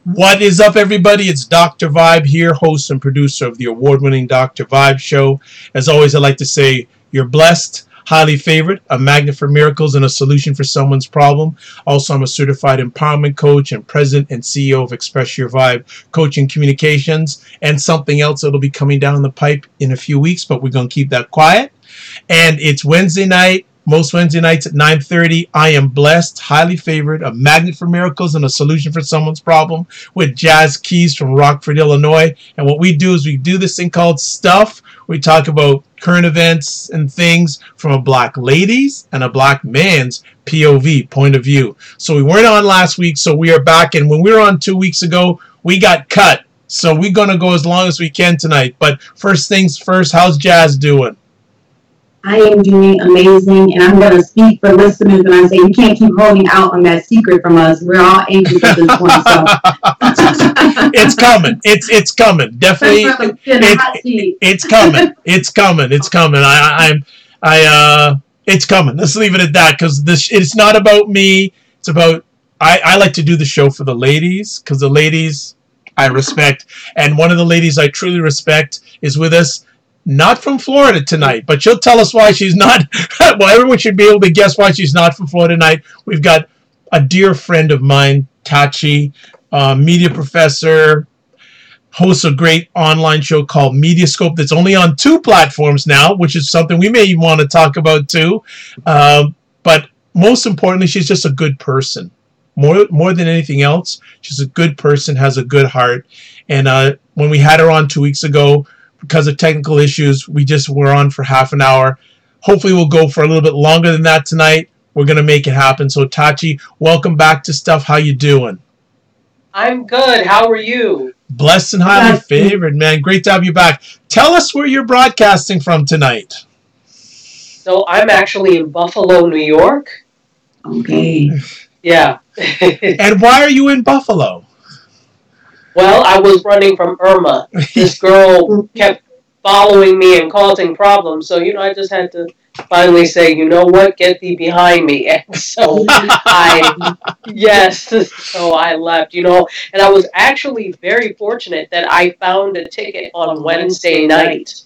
What is up, everybody? It's Dr. Vibe here, host and producer of the award-winning Dr. Vibe show. As always, I like to say you're blessed, highly favored, a magnet for miracles, and a solution for someone's problem. Also, I'm a certified empowerment coach and president and CEO of Express Your Vibe Coaching Communications, and something else that'll be coming down the pipe in a few weeks, but we're going to keep that quiet. And it's Wednesday night. Most Wednesday nights at 9:30. I am blessed, highly favored, a magnet for miracles and a solution for someone's problem with Jazz Keys from Rockford, Illinois. And what we do is we do this thing called Stuff. We talk about current events and things from a black lady's and a black man's POV, point of view. So we weren't on last week, so we are back. And when we were on 2 weeks ago, we got cut. So we're going to go as long as we can tonight. But first things first, how's Jazz doing? I am doing amazing, and I'm going to speak for listeners and I say you can't keep holding out on that secret from us. We're all anxious at this point, so. It's coming. It's coming. Definitely. It's coming. It's coming. It's coming. It's coming. Let's leave it at that, because it's not about me. It's about, I like to do the show for the ladies, because the ladies I respect, and one of the ladies I truly respect is with us. Not from Florida tonight, but she'll tell us why she's not. Well, everyone should be able to guess why she's not from Florida tonight. We've got a dear friend of mine, Tachi, media professor, hosts a great online show called Mediascope that's only on 2 platforms now, which is something we may want to talk about too. But most importantly, she's just a good person. More than anything else, she's a good person, has a good heart. And when we had her on 2 weeks ago, because of technical issues, we just were on for half an hour. Hopefully we'll go for a little bit longer than that tonight. We're going to make it happen. So Tachi, welcome back to Stuff. How you doing? I'm good. How are you? Blessed and highly favored, man. Great to have you back. Tell us where you're broadcasting from tonight. So I'm actually in Buffalo, New York. Okay. Yeah. And why are you in Buffalo? Well, I was running from Irma. This girl kept following me and causing problems. So, I just had to finally say, you know what, get thee behind me. And so so I left, and I was actually very fortunate that I found a ticket on Wednesday night.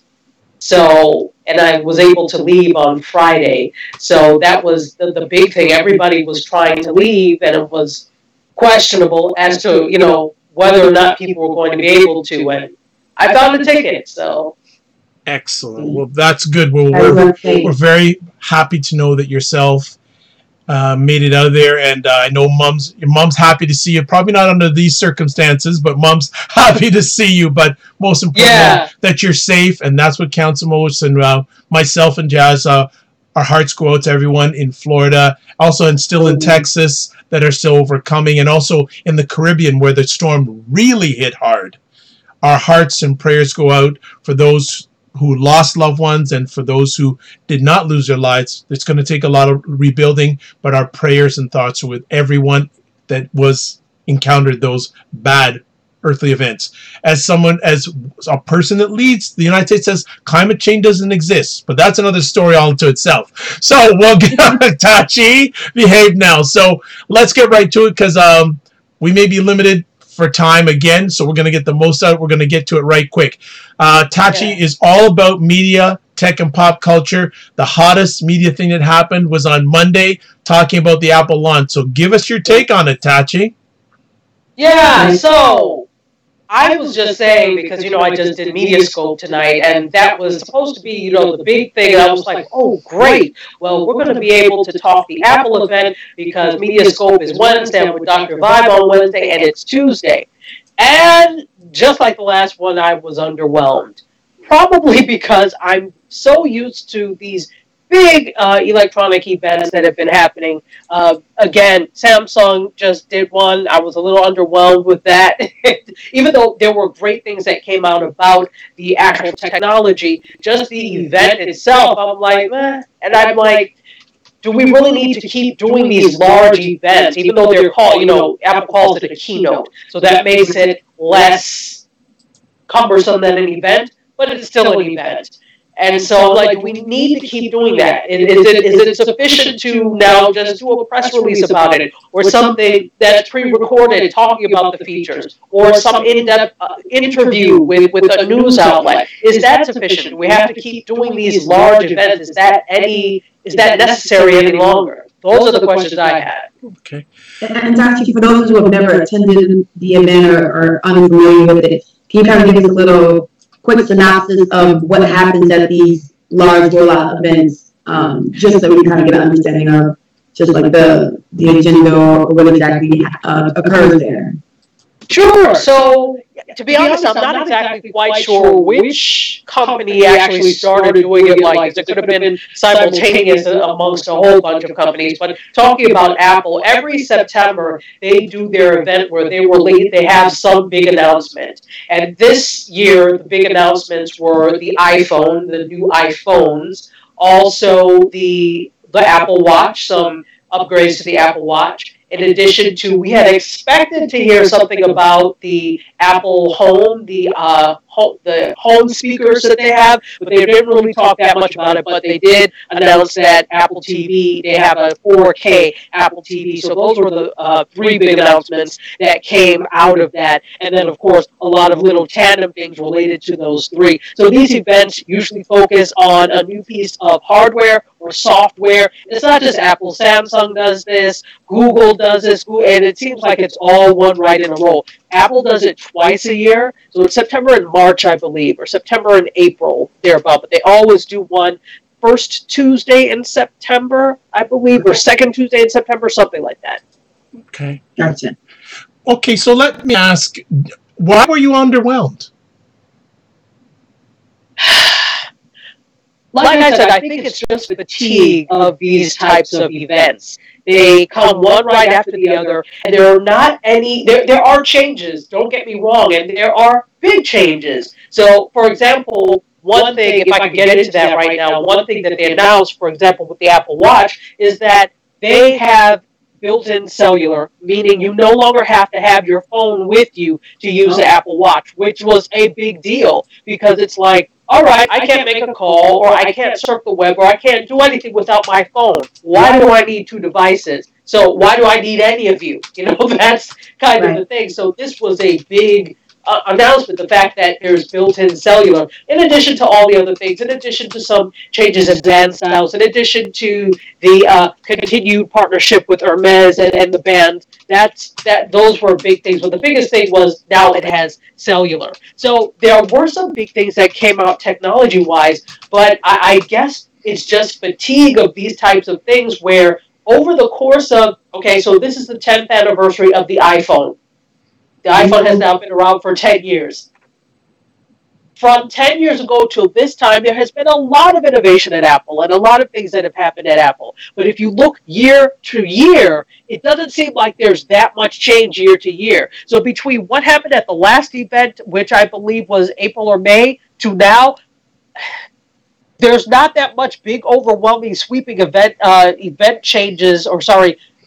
So, and I was able to leave on Friday. So that was the big thing. Everybody was trying to leave, and it was questionable as to, whether or not people were going to be able to, and I found a ticket, so. Excellent. Well, that's good. We're very happy to know that yourself made it out of there, and I know your mom's happy to see you. Probably not under these circumstances, but mom's happy to see you. But most importantly, that you're safe, and that's what counts the most. And myself and Jazz, our hearts go out to everyone in Florida, also and still in Texas, that are still overcoming, and also in the Caribbean where the storm really hit hard. Our hearts and prayers go out for those who lost loved ones and for those who did not lose their lives. It's going to take a lot of rebuilding, but our prayers and thoughts are with everyone that was encountered those bad earthly events. As a person that leads, the United States says climate change doesn't exist, but that's another story all to itself. So we'll get Tachi, behave now. So let's get right to it, because we may be limited for time again, so we're going to get the most out. We're going to get to it right quick. Tachi is all about media, tech, and pop culture. The hottest media thing that happened was on Monday, talking about the Apple launch. So give us your take on it, Tachi. Yeah, so I was just saying, because, I just did Mediascope tonight, and that was supposed to be, the big thing, and I was like, oh, great. Well, we're going to be able to talk the Apple event, because Mediascope is Wednesday, and with Dr. Vibe on Wednesday, and it's Tuesday. And just like the last one, I was underwhelmed. Probably because I'm so used to these big electronic events that have been happening. Again, Samsung just did one. I was a little underwhelmed with that. Even though there were great things that came out about the actual technology, just the event itself, I'm like, eh. And I'm like, do we really need to keep doing these large events, even though they're called, Apple calls it a keynote. So that makes it less cumbersome than an event, but it's still an event. And so, like, we need to keep doing that. Is it sufficient to now just do a press release about it, or something that's pre-recorded talking about the features, or some in-depth interview with a news outlet? Is that sufficient? We have to keep doing these large events. Is that necessary any longer? Those are the questions I had. Okay. And Tachi, for those who have never attended the event or are unfamiliar with it, can you kind of give us a little quick synopsis of what happens at these large rollout events, just so we can kind of get an understanding of just like the agenda or what exactly occurs there? Sure. So, to be honest, I'm not exactly quite sure which company actually started doing it like this. It could have been simultaneous amongst a whole bunch of companies. But talking about Apple, every September they do their event where they have some big announcement. And this year, the big announcements were the iPhone, the new iPhones, also the Apple Watch, some upgrades to the Apple Watch. In addition to, we had expected to hear something about the Apple Home, the home speakers that they have, but they didn't really talk that much about it. But they did announce that Apple TV, they have a 4K Apple TV. So those were the three big announcements that came out of that. And then, of course, a lot of little tandem things related to those three. So these events usually focus on a new piece of hardware or software. It's not just Apple. Samsung does this, Google does this, and it seems like it's all one right in a row. Apple does it twice a year, so it's September and March, I believe, or September and April, thereabout, but they always do one first Tuesday in September, I believe, or second Tuesday in September, something like that. Okay. Gotcha. Okay, so let me ask, why were you underwhelmed? Like I said, I think it's just fatigue of these types of events. They come one right after the other, and there are not any, there are changes, don't get me wrong, and there are big changes. So, for example, one thing, if I could get into that right now, one thing that they announced, for example, with the Apple Watch, is that they have built-in cellular, meaning you no longer have to have your phone with you to use the Apple Watch, which was a big deal, because it's like, all right, I can't make a call, or I can't surf the web, or I can't do anything without my phone. Why do I need two devices? So why do I need any of you? You know, that's kind of the thing. So this was a big announcement, the fact that there's built-in cellular, in addition to all the other things, in addition to some changes in band styles, in addition to the continued partnership with Hermes and the band. Those were big things. But the biggest thing was now it has cellular. So there were some big things that came out technology-wise, but I guess it's just fatigue of these types of things where over the course of, okay, so this is the 10th anniversary of the iPhone. The iPhone has now been around for 10 years. From 10 years ago till this time, there has been a lot of innovation at Apple and a lot of things that have happened at Apple. But if you look year to year, it doesn't seem like there's that much change year to year. So between what happened at the last event, which I believe was April or May, to now, there's not that much big, overwhelming, sweeping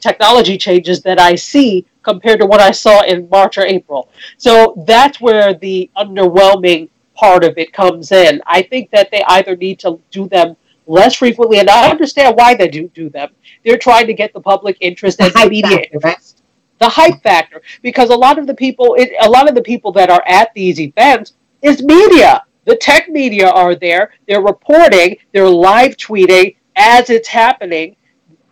technology changes that I see compared to what I saw in March or April. So that's where the underwhelming part of it comes in. I think that they either need to do them less frequently, and I understand why they do them. They're trying to get the public interest and the media interest. The hype factor, because a lot of the people that are at these events is media. The tech media are there. They're reporting. They're live tweeting as it's happening.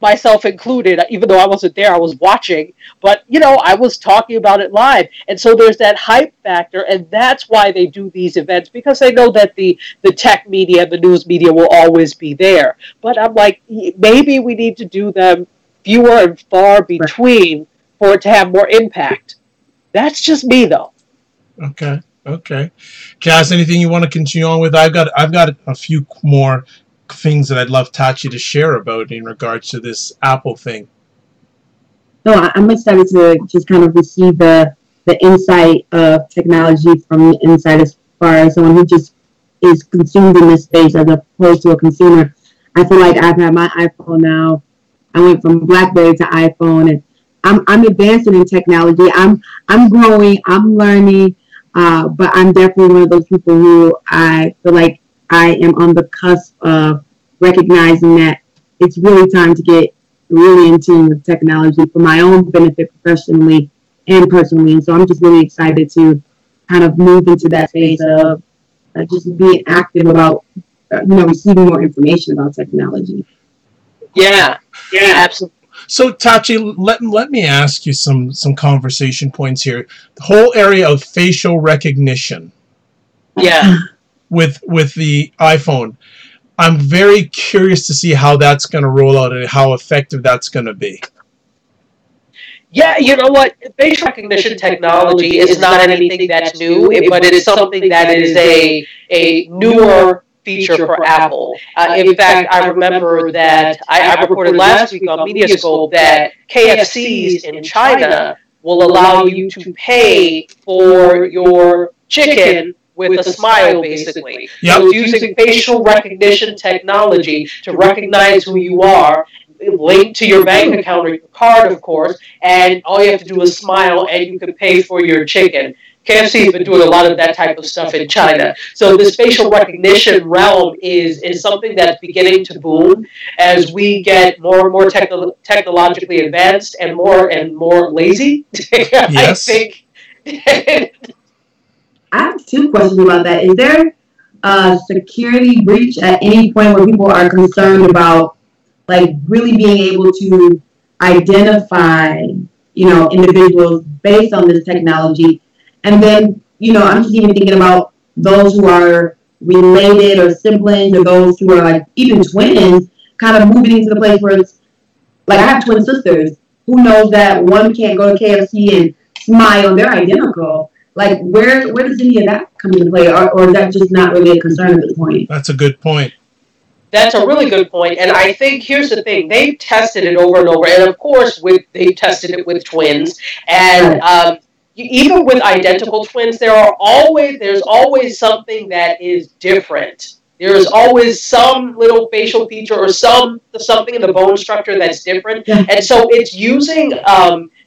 Myself included, even though I wasn't there, I was watching, but I was talking about it live. And so there's that hype factor, and that's why they do these events, because they know that the tech media, the news media will always be there. But I'm like, maybe we need to do them fewer and far between for it to have more impact. That's just me, though. Okay. Cass, anything you want to continue on with? I've got a few more things that I'd love Tachi to share about in regards to this Apple thing. No, I'm excited to just kind of receive the insight of technology from the inside, as far as someone who just is consumed in this space as opposed to a consumer. I feel like I've had my iPhone now. I went from BlackBerry to iPhone, and I'm advancing in technology. I'm growing. I'm learning. But I'm definitely one of those people who I feel like I am on the cusp of recognizing that it's really time to get really in tune with technology for my own benefit professionally and personally. And so I'm just really excited to kind of move into that phase of just being active about, receiving more information about technology. Yeah, absolutely. So Tachi, let me ask you some conversation points here. The whole area of facial recognition. Yeah. With the iPhone. I'm very curious to see how that's going to roll out and how effective that's going to be. Yeah, you know what? Facial recognition technology is not anything that's new, but it's something that is a newer feature for Apple. In fact, I remember that I reported last week on Mediascope that KFCs in China will allow you to pay for your chicken with a smile, basically. Yep. So it's using facial recognition technology to recognize who you are, linked to your bank account or your card, of course, and all you have to do is smile and you can pay for your chicken. KFC has been doing a lot of that type of stuff in China. So this facial recognition realm is something that's beginning to boom as we get more and more technologically advanced and more lazy. Yes. I think. I have two questions about that. Is there a security breach at any point where people are concerned about like really being able to identify, individuals based on this technology? And then, I'm just even thinking about those who are related or siblings or those who are like even twins kind of moving into the place where it's like I have twin sisters. Who knows that one can't go to KFC and smile, they're identical. Like where does any of that come into play, or is that just not really a concern at this point? That's a good point. That's a really good point, and I think here's the thing: they've tested it over and over, and of course, they've tested it with twins, and even with identical twins, there's always something that is different. There is always some little facial feature or something in the bone structure that's different, and so it's using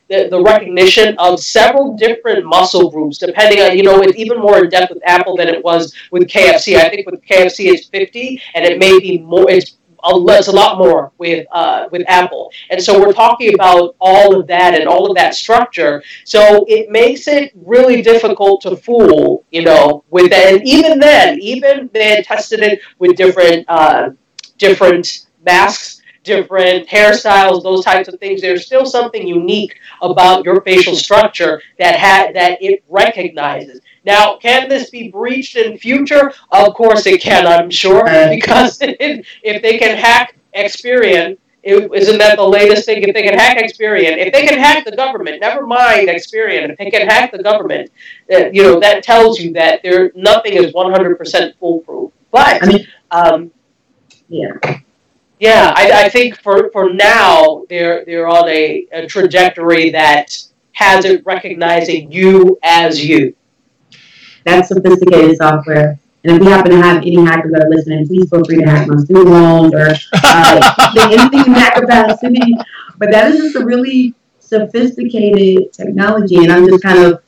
the recognition of several different muscle groups, depending on, it's even more in depth with Apple than it was with KFC. I think with KFC it's 50, and it may be more, it's a lot more with Apple. And so we're talking about all of that and all of that structure. So it makes it really difficult to fool, with that. And even then, they had tested it with different masks, different hairstyles, those types of things. There's still something unique about your facial structure that it recognizes. Now, can this be breached in future? Of course it can, I'm sure, because if they can hack Experian, isn't that the latest thing? If they can hack Experian, if they can hack the government, never mind Experian, if they can hack the government, that tells you that nothing is 100% foolproof. But, yeah, I think for now they're on a trajectory that has it recognizing you as you. That's sophisticated software. And if we happen to have any hackers that are listening, please feel free to hack my student loans or anything in that capacity. But that is just a really sophisticated technology, and I'm just kind of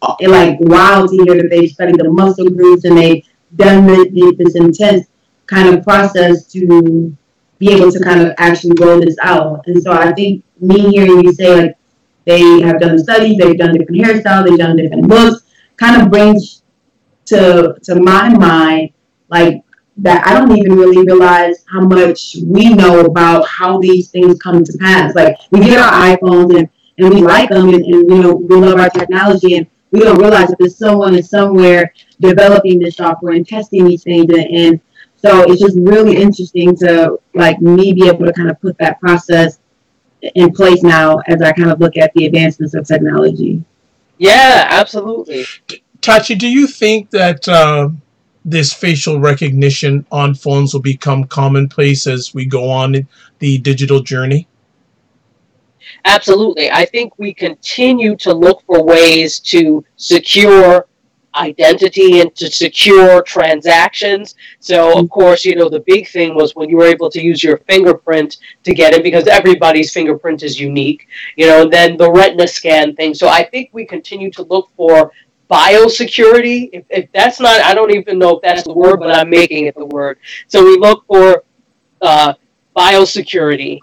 wild to hear that they've studied the muscle groups and they've done this intense kind of process to be able to kind of actually roll this out. And so I think me hearing you say they have done the studies, they've done different hairstyles, they've done different looks, kind of brings to my mind that I don't even really realize how much we know about how these things come to pass. Like we get our iPhones and we like them and we love our technology, and we don't realize that there's someone is somewhere developing this software and testing these things, and so it's just really interesting to me be able to kind of put that process in place now as I kind of look at the advancements of technology. Yeah, absolutely. Tachi, do you think that this facial recognition on phones will become commonplace as we go on the digital journey? Absolutely. I think we continue to look for ways to secure identity and to secure transactions. So, of course, the big thing was when you were able to use your fingerprint to get it, because everybody's fingerprint is unique, and then the retina scan thing. So I think we continue to look for biosecurity. If that's not, I don't even know if that's the word, but I'm making it the word. So we look for uh, biosecurity,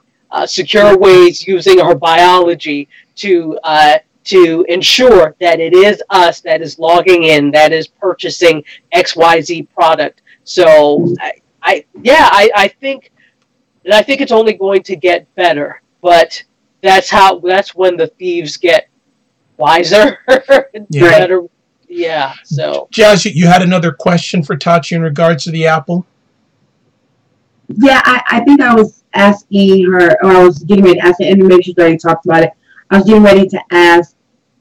secure ways using our biology to ensure that it is us that is logging in, that is purchasing XYZ product. So I think, and I think it's only going to get better. But that's when the thieves get wiser. Better. Yeah. So Jazz, you had another question for Tachi in regards to the Apple? Yeah, I think I was asking her, or I was getting ready to ask her, and maybe she's already talked about it. I was getting ready to ask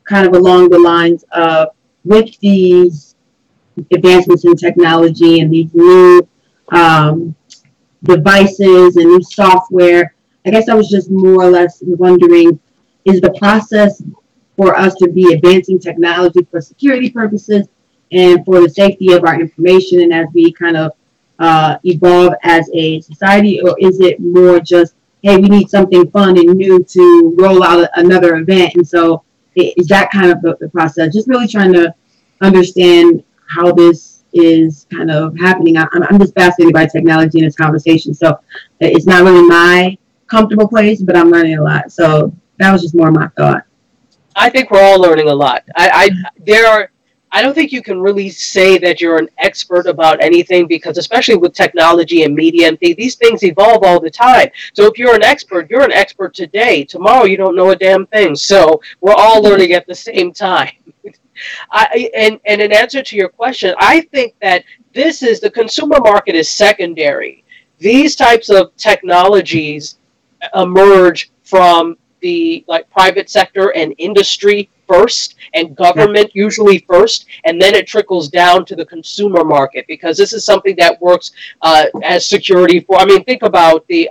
kind of along the lines of with these advancements in technology and these new devices and new software. I guess I was just more or less wondering, is the process for us to be advancing technology for security purposes and for the safety of our information and as we kind of evolve as a society, or is it more just, hey, we need something fun and new to roll out another event? And so is that kind of the process? Just really trying to understand how this is kind of happening. I'm just fascinated by technology in this conversation. So it's not really my comfortable place, but I'm learning a lot. So that was just more my thought. I think we're all learning a lot. I don't think you can really say that you're an expert about anything because, especially with technology and media and these things evolve all the time. So if you're an expert today. Tomorrow you don't know a damn thing. So we're all learning at the same time. And in answer to your question, I think that the consumer market is secondary. These types of technologies emerge from the private sector and industry first, and government usually first, and then it trickles down to the consumer market because this is something that works as security for. I mean, think about the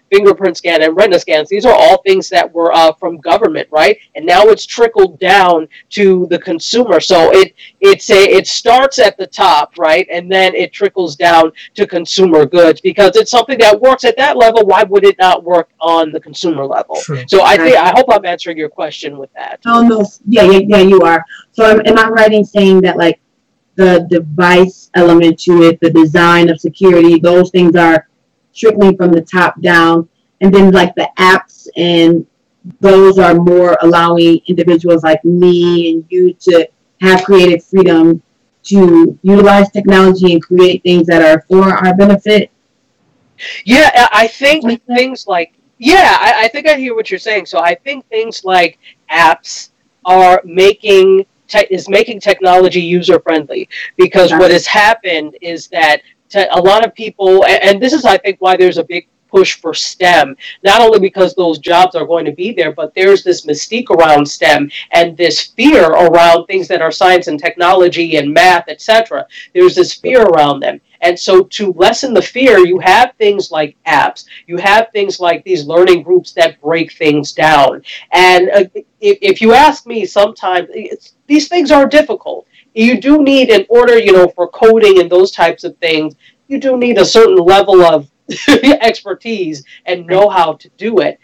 fingerprint scan and retina scans. These are all things that were from government, right? And now it's trickled down to the consumer. So it starts at the top, right, and then it trickles down to consumer goods because it's something that works at that level. Why would it not work on the consumer level? True. So I hope I'm answering your question with that. Oh no, yeah, you are. So am I right in saying that like the device element to it, the design of security, those things are trickling from the top down, and then like the apps and those are more allowing individuals like me and you to have creative freedom to utilize technology and create things that are for our benefit. Yeah, I think things like I think I hear what you're saying. So I think things like apps are making technology user friendly because what has happened is that a lot of people, and this is I think why there's a big push for STEM, not only because those jobs are going to be there, but there's this mystique around STEM and this fear around things that are science and technology and math, etc. There's this fear around them. And so to lessen the fear, you have things like apps. You have things like these learning groups that break things down. And if you ask me, sometimes these things are difficult. You do need, in order, for coding and those types of things, you do need a certain level of expertise and know how to do it.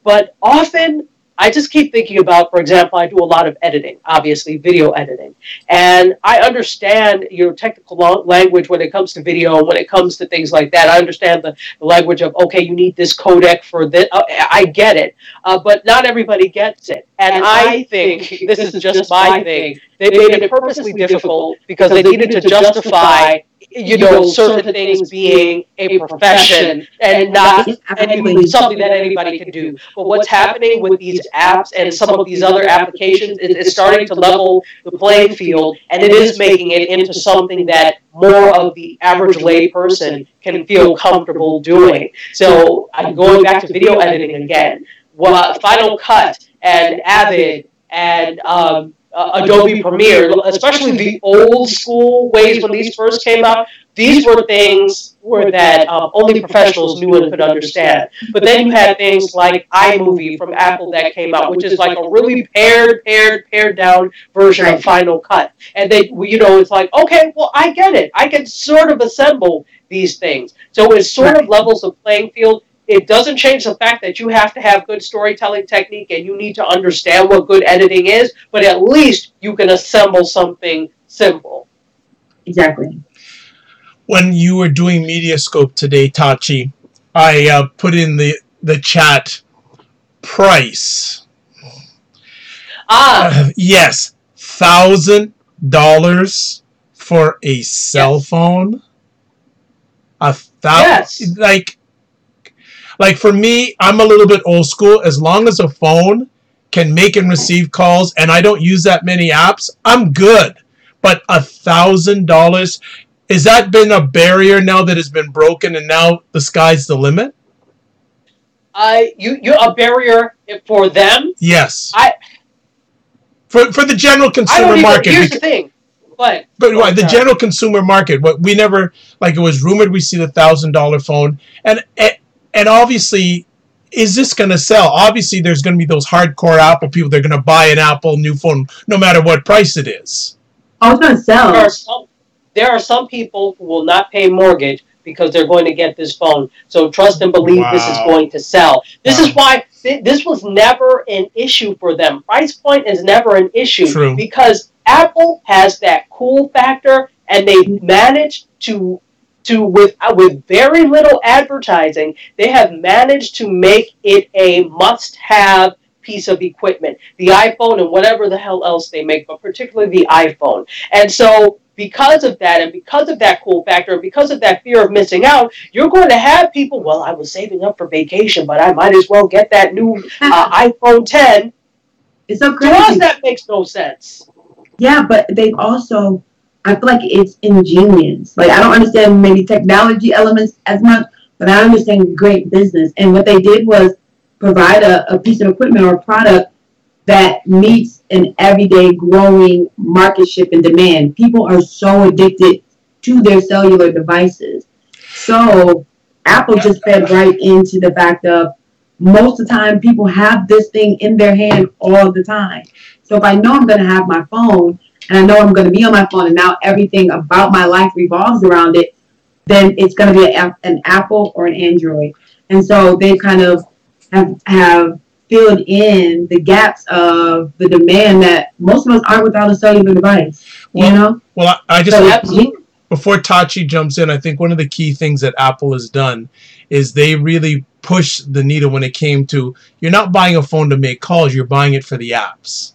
But often, I just keep thinking about, for example, I do a lot of editing, obviously, video editing. And I understand technical language when it comes to video, when it comes to things like that. I understand the language of, okay, you need this codec for this. I get it. But not everybody gets it. And I think, this is just my thing, they made it purposely difficult because they needed to justify certain things being a profession and not something that anybody can do. But what's happening with these apps and some of these other applications is it's starting to level the playing field, and it is making it into something that more of the average lay person can feel comfortable doing. So I'm going back to video editing again. Final Cut and Avid and Adobe Premiere, especially the old school ways when these first came out, these were things that only professionals knew and could understand. But then you had things like iMovie from Apple that came out, which is like a really pared down version of Final Cut. And it's like, okay, well, I get it. I can sort of assemble these things. So it sort of levels the playing field. it doesn't change the fact that you have to have good storytelling technique and you need to understand what good editing is, but at least you can assemble something simple. Exactly. When you were doing Mediascope today, Tachi, I put in the chat price. Yes, $1,000 for a cell phone. Yes. Like for me, I'm a little bit old school. As long as a phone can make and receive calls, and I don't use that many apps, I'm good. But $1,000, has that been a barrier now that has been broken, and now the sky's the limit? You a barrier for them? Yes. For the general consumer market. Here's the thing. But the general consumer market, we never, like, it was rumored we see the $1,000 phone, and obviously, is this going to sell? Obviously, there's going to be those hardcore Apple people. They're going to buy an Apple new phone no matter what price it is. Oh, it's going to sell. There are some people who will not pay mortgage because they're going to get this phone. So trust and believe this is going to sell. This is why this was never an issue for them. Price point is never an issue because Apple has that cool factor, and they managed to with very little advertising, they have managed to make it a must-have piece of equipment. The iPhone and whatever the hell else they make, but particularly the iPhone. And so because of that, and because of that cool factor, and because of that fear of missing out, you're going to have people, well, I was saving up for vacation, but I might as well get that new iPhone 10. It's so crazy. To us, that makes no sense. Yeah, but they've also, I feel like it's ingenious. Like, I don't understand maybe technology elements as much, but I understand great business. And what they did was provide a piece of equipment or a product that meets an everyday growing market shift and demand. People are so addicted to their cellular devices. So Apple just fed right into the fact of most of the time people have this thing in their hand all the time. So if I know I'm going to have my phone, and I know I'm going to be on my phone, and now everything about my life revolves around it, then it's going to be an Apple or an Android. And so they kind of have filled in the gaps of the demand that most of us are without a cellular device. Well, I just before Tachi jumps in, I think one of the key things that Apple has done is they really pushed the needle when it came to, you're not buying a phone to make calls, you're buying it for the apps.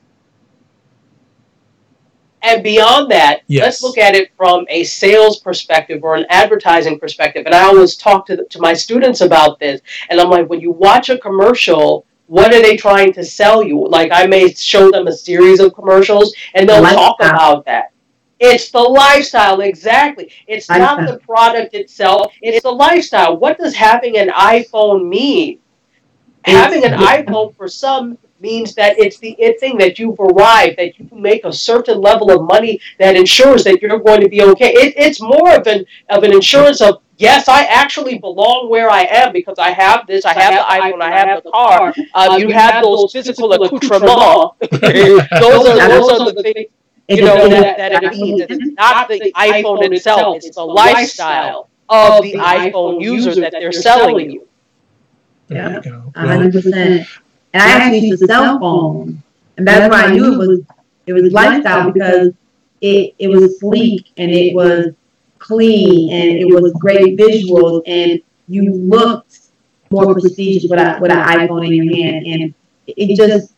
And beyond that, let's look at it from a sales perspective or an advertising perspective. And I always talk to my students about this. And I'm like, when you watch a commercial, what are they trying to sell you? Like, I may show them a series of commercials, and they'll talk about that. It's the lifestyle, exactly. It's not the product itself. It's the lifestyle. What does having an iPhone mean? Having an iPhone for some means that it's the thing that you've arrived, that you make a certain level of money that ensures that you're going to be okay. It's more of an insurance of, yes, I actually belong where I am because I have this, I have the iPhone, I have the car. You have those physical accoutrements. those are the things, that it means. It's not the iPhone itself. It's the lifestyle of the iPhone user that they're selling you. Yeah, 100%. And I actually used a cell phone, and that's why I knew it was lifestyle, because it was sleek and it was clean and it was great visuals, and you looked more prestigious with an iPhone in your hand. And it just,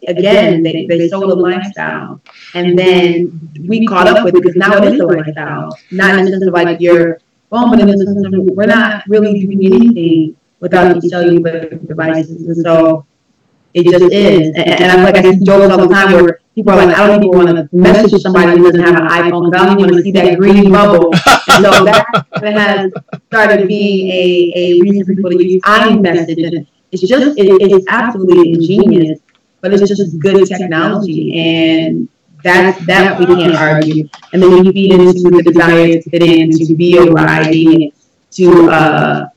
again, they sold a lifestyle, and then we caught up with it because now it is a lifestyle, not in the sense of like your phone, but in the sense of we're not really doing anything without these cellular devices, and so it just is. And I feel like I see jokes all the time where people are like, I don't even want to message somebody who doesn't have an iPhone, because I don't even want to see that green bubble. And so that has started being a reason for people to use iMessage. And it's absolutely ingenious, but it's just good technology. And that we can't argue. And then you feed into the desire to fit in, to be a variety, to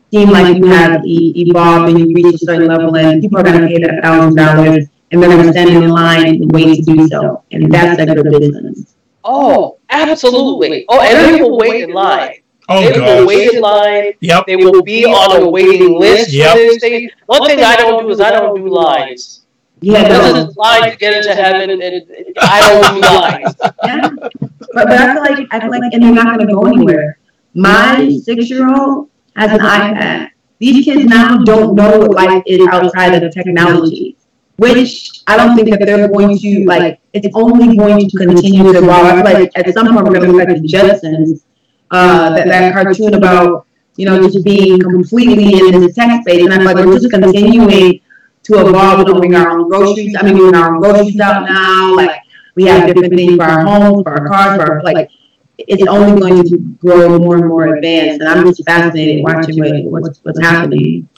seem like you have evolved and you reach a certain level, and people are going to pay that $1,000 and they're going to stand in line and wait to do so. And that's a good business. Oh, absolutely. Oh, and people wait in line. Oh They will gosh. wait in line. Yep. They will be on a waiting list for Yep. this thing. One thing I don't do is I don't do lines. Yeah, This no. is line to get into heaven, and I don't do lines. Yeah. But I feel like, and they're not going to go anywhere. My 6-year-old has an iPad. These kids now don't know what life is outside of technology, which I don't think that they're going to like. It's only going to continue to evolve. I feel like at some point we're going to look like the Jetsons, that cartoon about just being completely in this tech space, and I feel like we're just continuing to evolve and opening our own groceries. I mean, we our own groceries out now. Like we have different things for our homes, for our cars, for our like. It's only going to grow more and more advanced, and I'm just fascinated watching what's happening.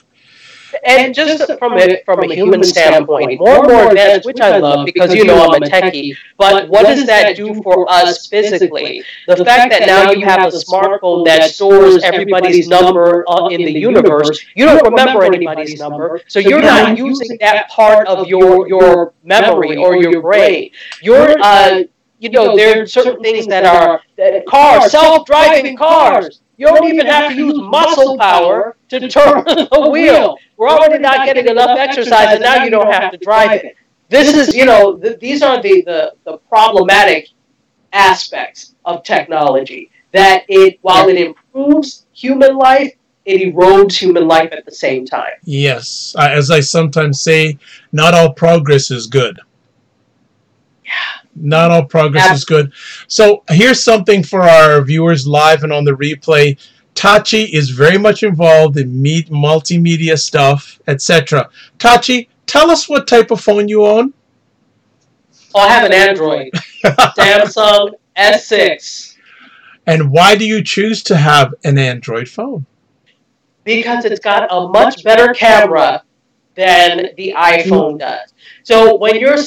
And just from a human standpoint, more and more advanced, which I love because I'm a techie. But what does that do for us physically? The fact that now you have a smartphone that stores everybody's number in the universe, you don't remember anybody's number, so you're not using that part of your memory or your brain. There are certain things that are cars, self-driving cars. You don't even have to use muscle power to turn the wheel. We're already not getting enough exercise, and now you don't have to drive it. This is, these are the problematic aspects of technology. That while it improves human life, it erodes human life at the same time. Yes. As I sometimes say, not all progress is good. Not all progress is good. So here's something for our viewers live and on the replay. Tachi is very much involved in multimedia stuff, etc. Tachi, tell us what type of phone you own. Oh, I have an Android. Samsung S6. And why do you choose to have an Android phone? Because it's got a much better camera than the iPhone does. So when you're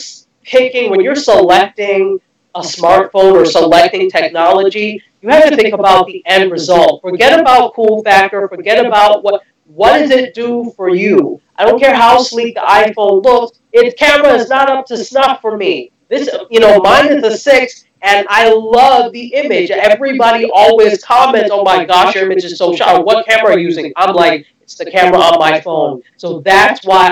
selecting a smartphone or selecting technology, you have to think about the end result. Forget about cool factor. Forget about what does it do for you. I don't care how sleek the iPhone looks. Its camera is not up to snuff for me. Mine is a 6, and I love the image. Everybody always comments, "Oh my gosh, your image is so sharp. What camera are you using?" I'm like, it's the camera on my phone. So that's why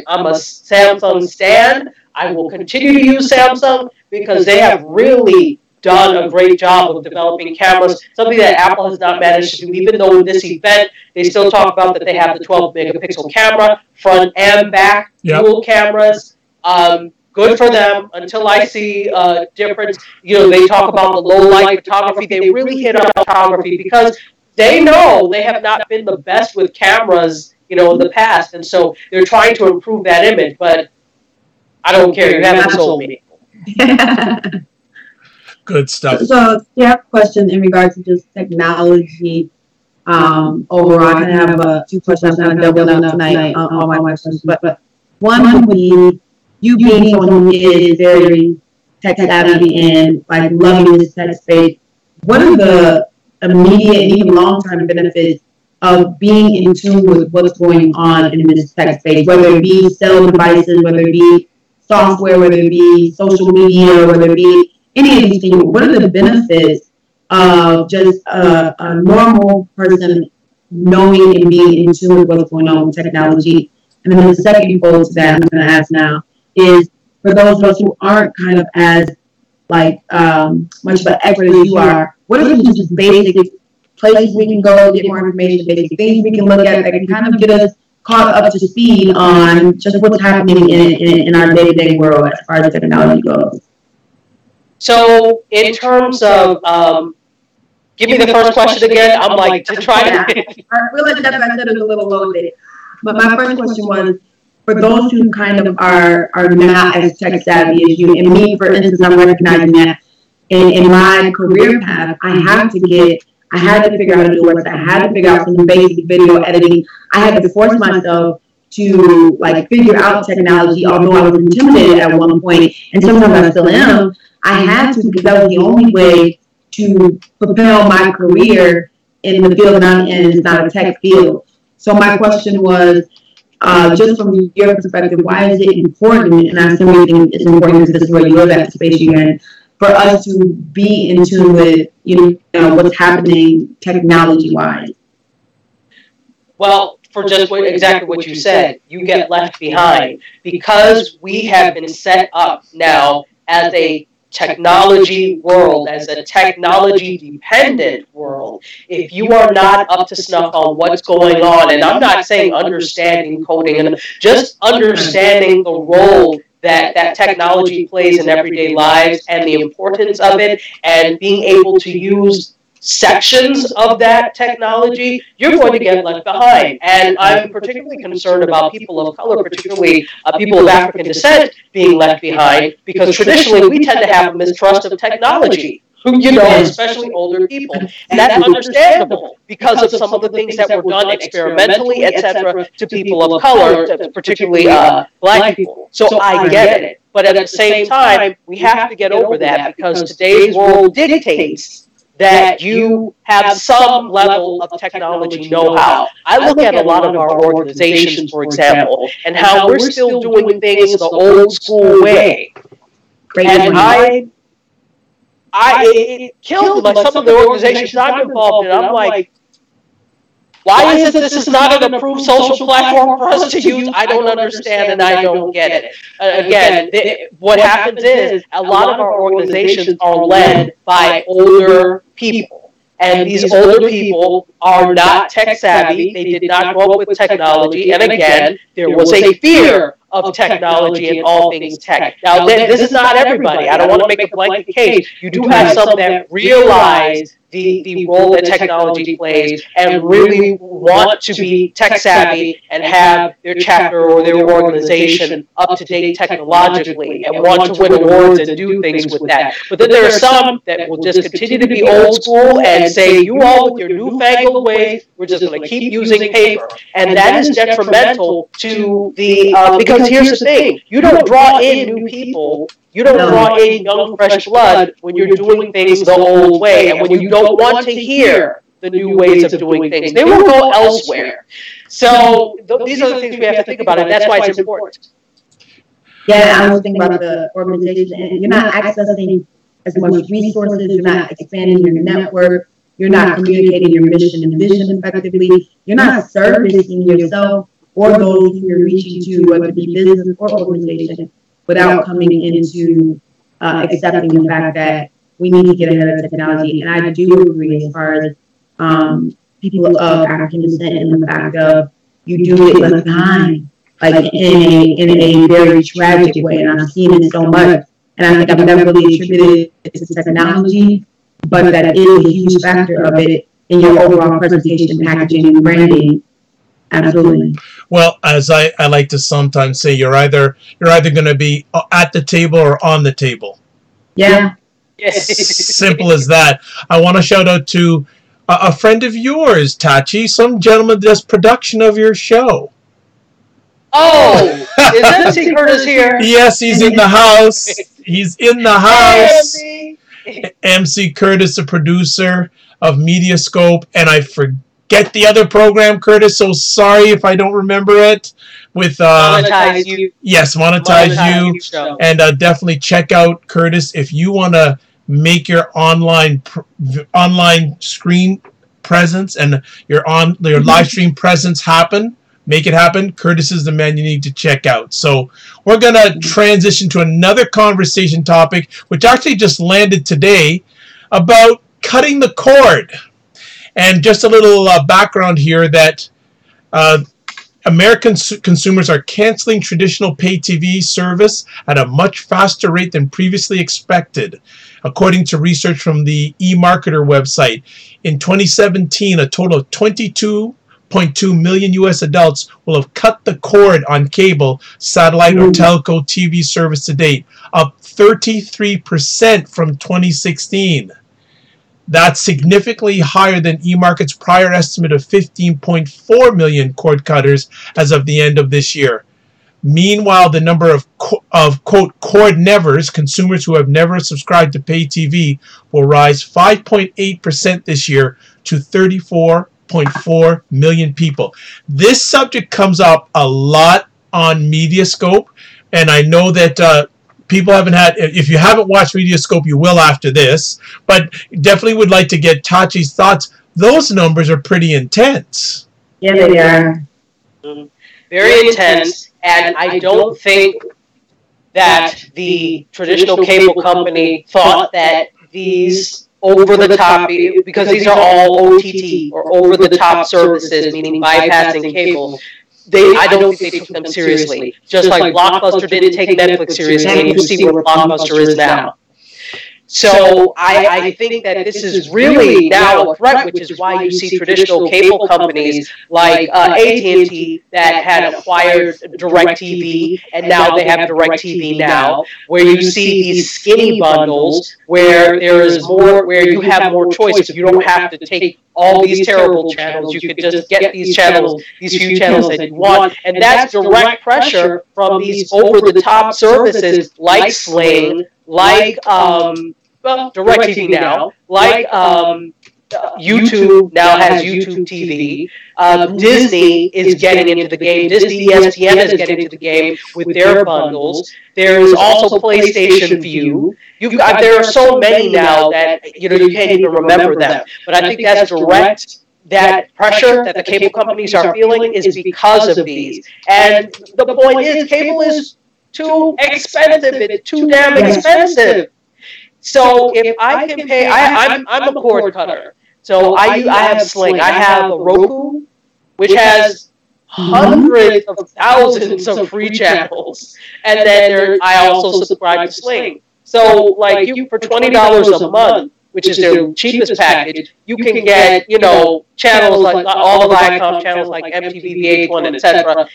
I'm a Samsung stan. I will continue to use Samsung because they have really done a great job of developing cameras, something that Apple has not managed to do. Even though in this event, they still talk about that they have the 12 megapixel camera, front and back, dual cameras. Good for them until I see a difference. They talk about the low light photography. They really hit on photography because they know they have not been the best with cameras, in the past. And so they're trying to improve that image, but I don't care. You haven't sold me. Good stuff. So, you have a question in regards to just technology overall. I have 2 questions. I'm doubling up tonight on all my questions. But one would be, you being someone who is very tech savvy and like loving this tech space, what are the immediate and even long-term benefits of being in tune with what's going on in this tech space, whether it be cell devices, whether it be software, whether it be social media, whether it be any of these things? What are the benefits of just a normal person knowing and being in tune with what's going on with technology? And then the second goal to that I'm going to ask now is for those of us who aren't kind of as much of an expert as you are, what are some just basic places we can go get more information, basic things we can look at that can kind of get us caught up to speed on just what's happening in our day-to-day world as far as technology goes? So in terms of, give me the first question again. I'm like to try to. I realize that I said it a little loaded. But my first question was, for those who kind of are not as tech savvy as you, and me, for instance, I'm recognizing that in my career path, I had to figure out how to do it. I had to figure out some basic video editing. I had to force myself to figure out technology, although I was intimidated at one point, and sometimes I still am. I had to, because that was the only way to propel my career in the field that I'm in. It's not a tech field. So my question was, just from your perspective, why is it important? And I assume you think it's important because this is where you live at, the space you're in. for us to be in tune with, what's happening technology-wise. Well, for just exactly what you said, you get left behind because we have been set up now as a technology world, as a technology dependent world. If you are not up to snuff on what's going on, and I'm not saying understanding coding, and just understanding the role that technology plays in everyday lives and the importance of it, and being able to use sections of that technology, you're going to get left behind. And I'm particularly concerned about people of color, particularly people of African descent, being left behind, because traditionally we tend to have a mistrust of technology, especially older people. And that's understandable because of some of the things that were done experimentally, etc., to people of color, particularly Black people. So I get it. But at the same time, we have to get over that because today's world dictates that you have some level of technology know-how. I look at a lot of our organizations, for example, and how we're still doing things the old school way. And it killed like some of the organizations I'm involved in. I'm like, why is it this is not an approved social platform for us to use? I don't understand and I don't get it. Again, what happens is a lot of our organizations are led by older people. And these older people are not tech savvy. They did not grow up with technology. And again, there was a fear of technology and all things tech. Now, this is not everybody. I don't want to make a blanket case. You do have some that realize the role that technology plays and really want to be tech savvy and have their chapter or their organization up to date technologically and want to win awards and do things with that. But then there are some that will just continue to be old school and say, you all with your newfangled ways, we're just going to keep using paper. And that is detrimental to the, because here's the thing, you don't draw in new people. You don't draw in young, fresh blood when you're doing things the old way and when you don't want to hear the new ways of doing things. They will go elsewhere. So these are the things we have to think about, and that's why it's important. Yeah, I was thinking about the organization, and you're not accessing as much resources, you're not expanding your network, you're not communicating your mission and vision effectively, you're not servicing yourself or those who you're reaching to, whether it be business or organization, without coming into accepting the fact that we need to get ahead of technology. And I do agree as far as people of African descent in the fact of you do get left behind, like in a very tragic way. And I've seen it so much. And I think I've never really attributed it to technology, but that is a huge factor of it in your overall presentation, packaging, and branding. Absolutely. Well, as I like to sometimes say, you're either going to be at the table or on the table. Yeah. Simple as that. I want to shout out to a friend of yours, Tachi. Some gentleman does production of your show. Oh, is MC Curtis here? Yes, he's in the house. He's in the house. Hey, MC Curtis, the producer of Mediascope, and I forget the other program, Curtis, so sorry if I don't remember it. With Monetize You. Yes, Monetize You. And definitely check out Curtis if you want to make your online screen presence and your live stream presence happen. Make it happen. Curtis is the man you need to check out. So we're going to transition to another conversation topic, which actually just landed today, about cutting the cord. And just a little background here that American consumers are canceling traditional pay TV service at a much faster rate than previously expected, according to research from the eMarketer website. In 2017, a total of 22.2 million U.S. adults will have cut the cord on cable, satellite, or telco TV service to date, up 33% from 2016. That's significantly higher than eMarket's prior estimate of 15.4 million cord cutters as of the end of this year. Meanwhile, the number of quote, cord nevers, consumers who have never subscribed to pay TV, will rise 5.8% this year to 34.4 million people. This subject comes up a lot on Mediascope, and I know that people haven't had. If you haven't watched Mediascope, you will after this. But definitely would like to get Tachi's thoughts. Those numbers are pretty intense. Yeah, they are. Very intense, and I don't think that the traditional cable company thought that these over the top, because these are all OTT or over the top services, meaning bypassing cable. I don't think they took them seriously. Just like Blockbuster didn't take Netflix seriously, and you see where Blockbuster is now. So I think that this is really now a threat, which is why you see traditional cable companies like AT&T that had acquired DirecTV, and now they have DirecTV now, where you see these skinny bundles where there is more, where you have more choice. You don't have to take all these terrible channels. You could just get these channels, these few channels that you want, and that's direct pressure from these over-the-top services like Sling, like DirecTV now, like YouTube now has YouTube TV. Disney is getting into the game. Disney ESPN is getting into the game with their bundles. There's also PlayStation View. There are so many now that you can't even remember them. But I think that's direct. That pressure that the cable companies are feeling is because of these. And the point is, cable is too expensive. It's too damn expensive. So if I can pay, I'm a cord cutter. So I have Sling. I have a Roku, which has hundreds of thousands of free channels, and then I also subscribe to Sling. So like you for $20 a month, which is their cheapest package, you can get channels like all the Viacom channels like MTV, VH1, etc.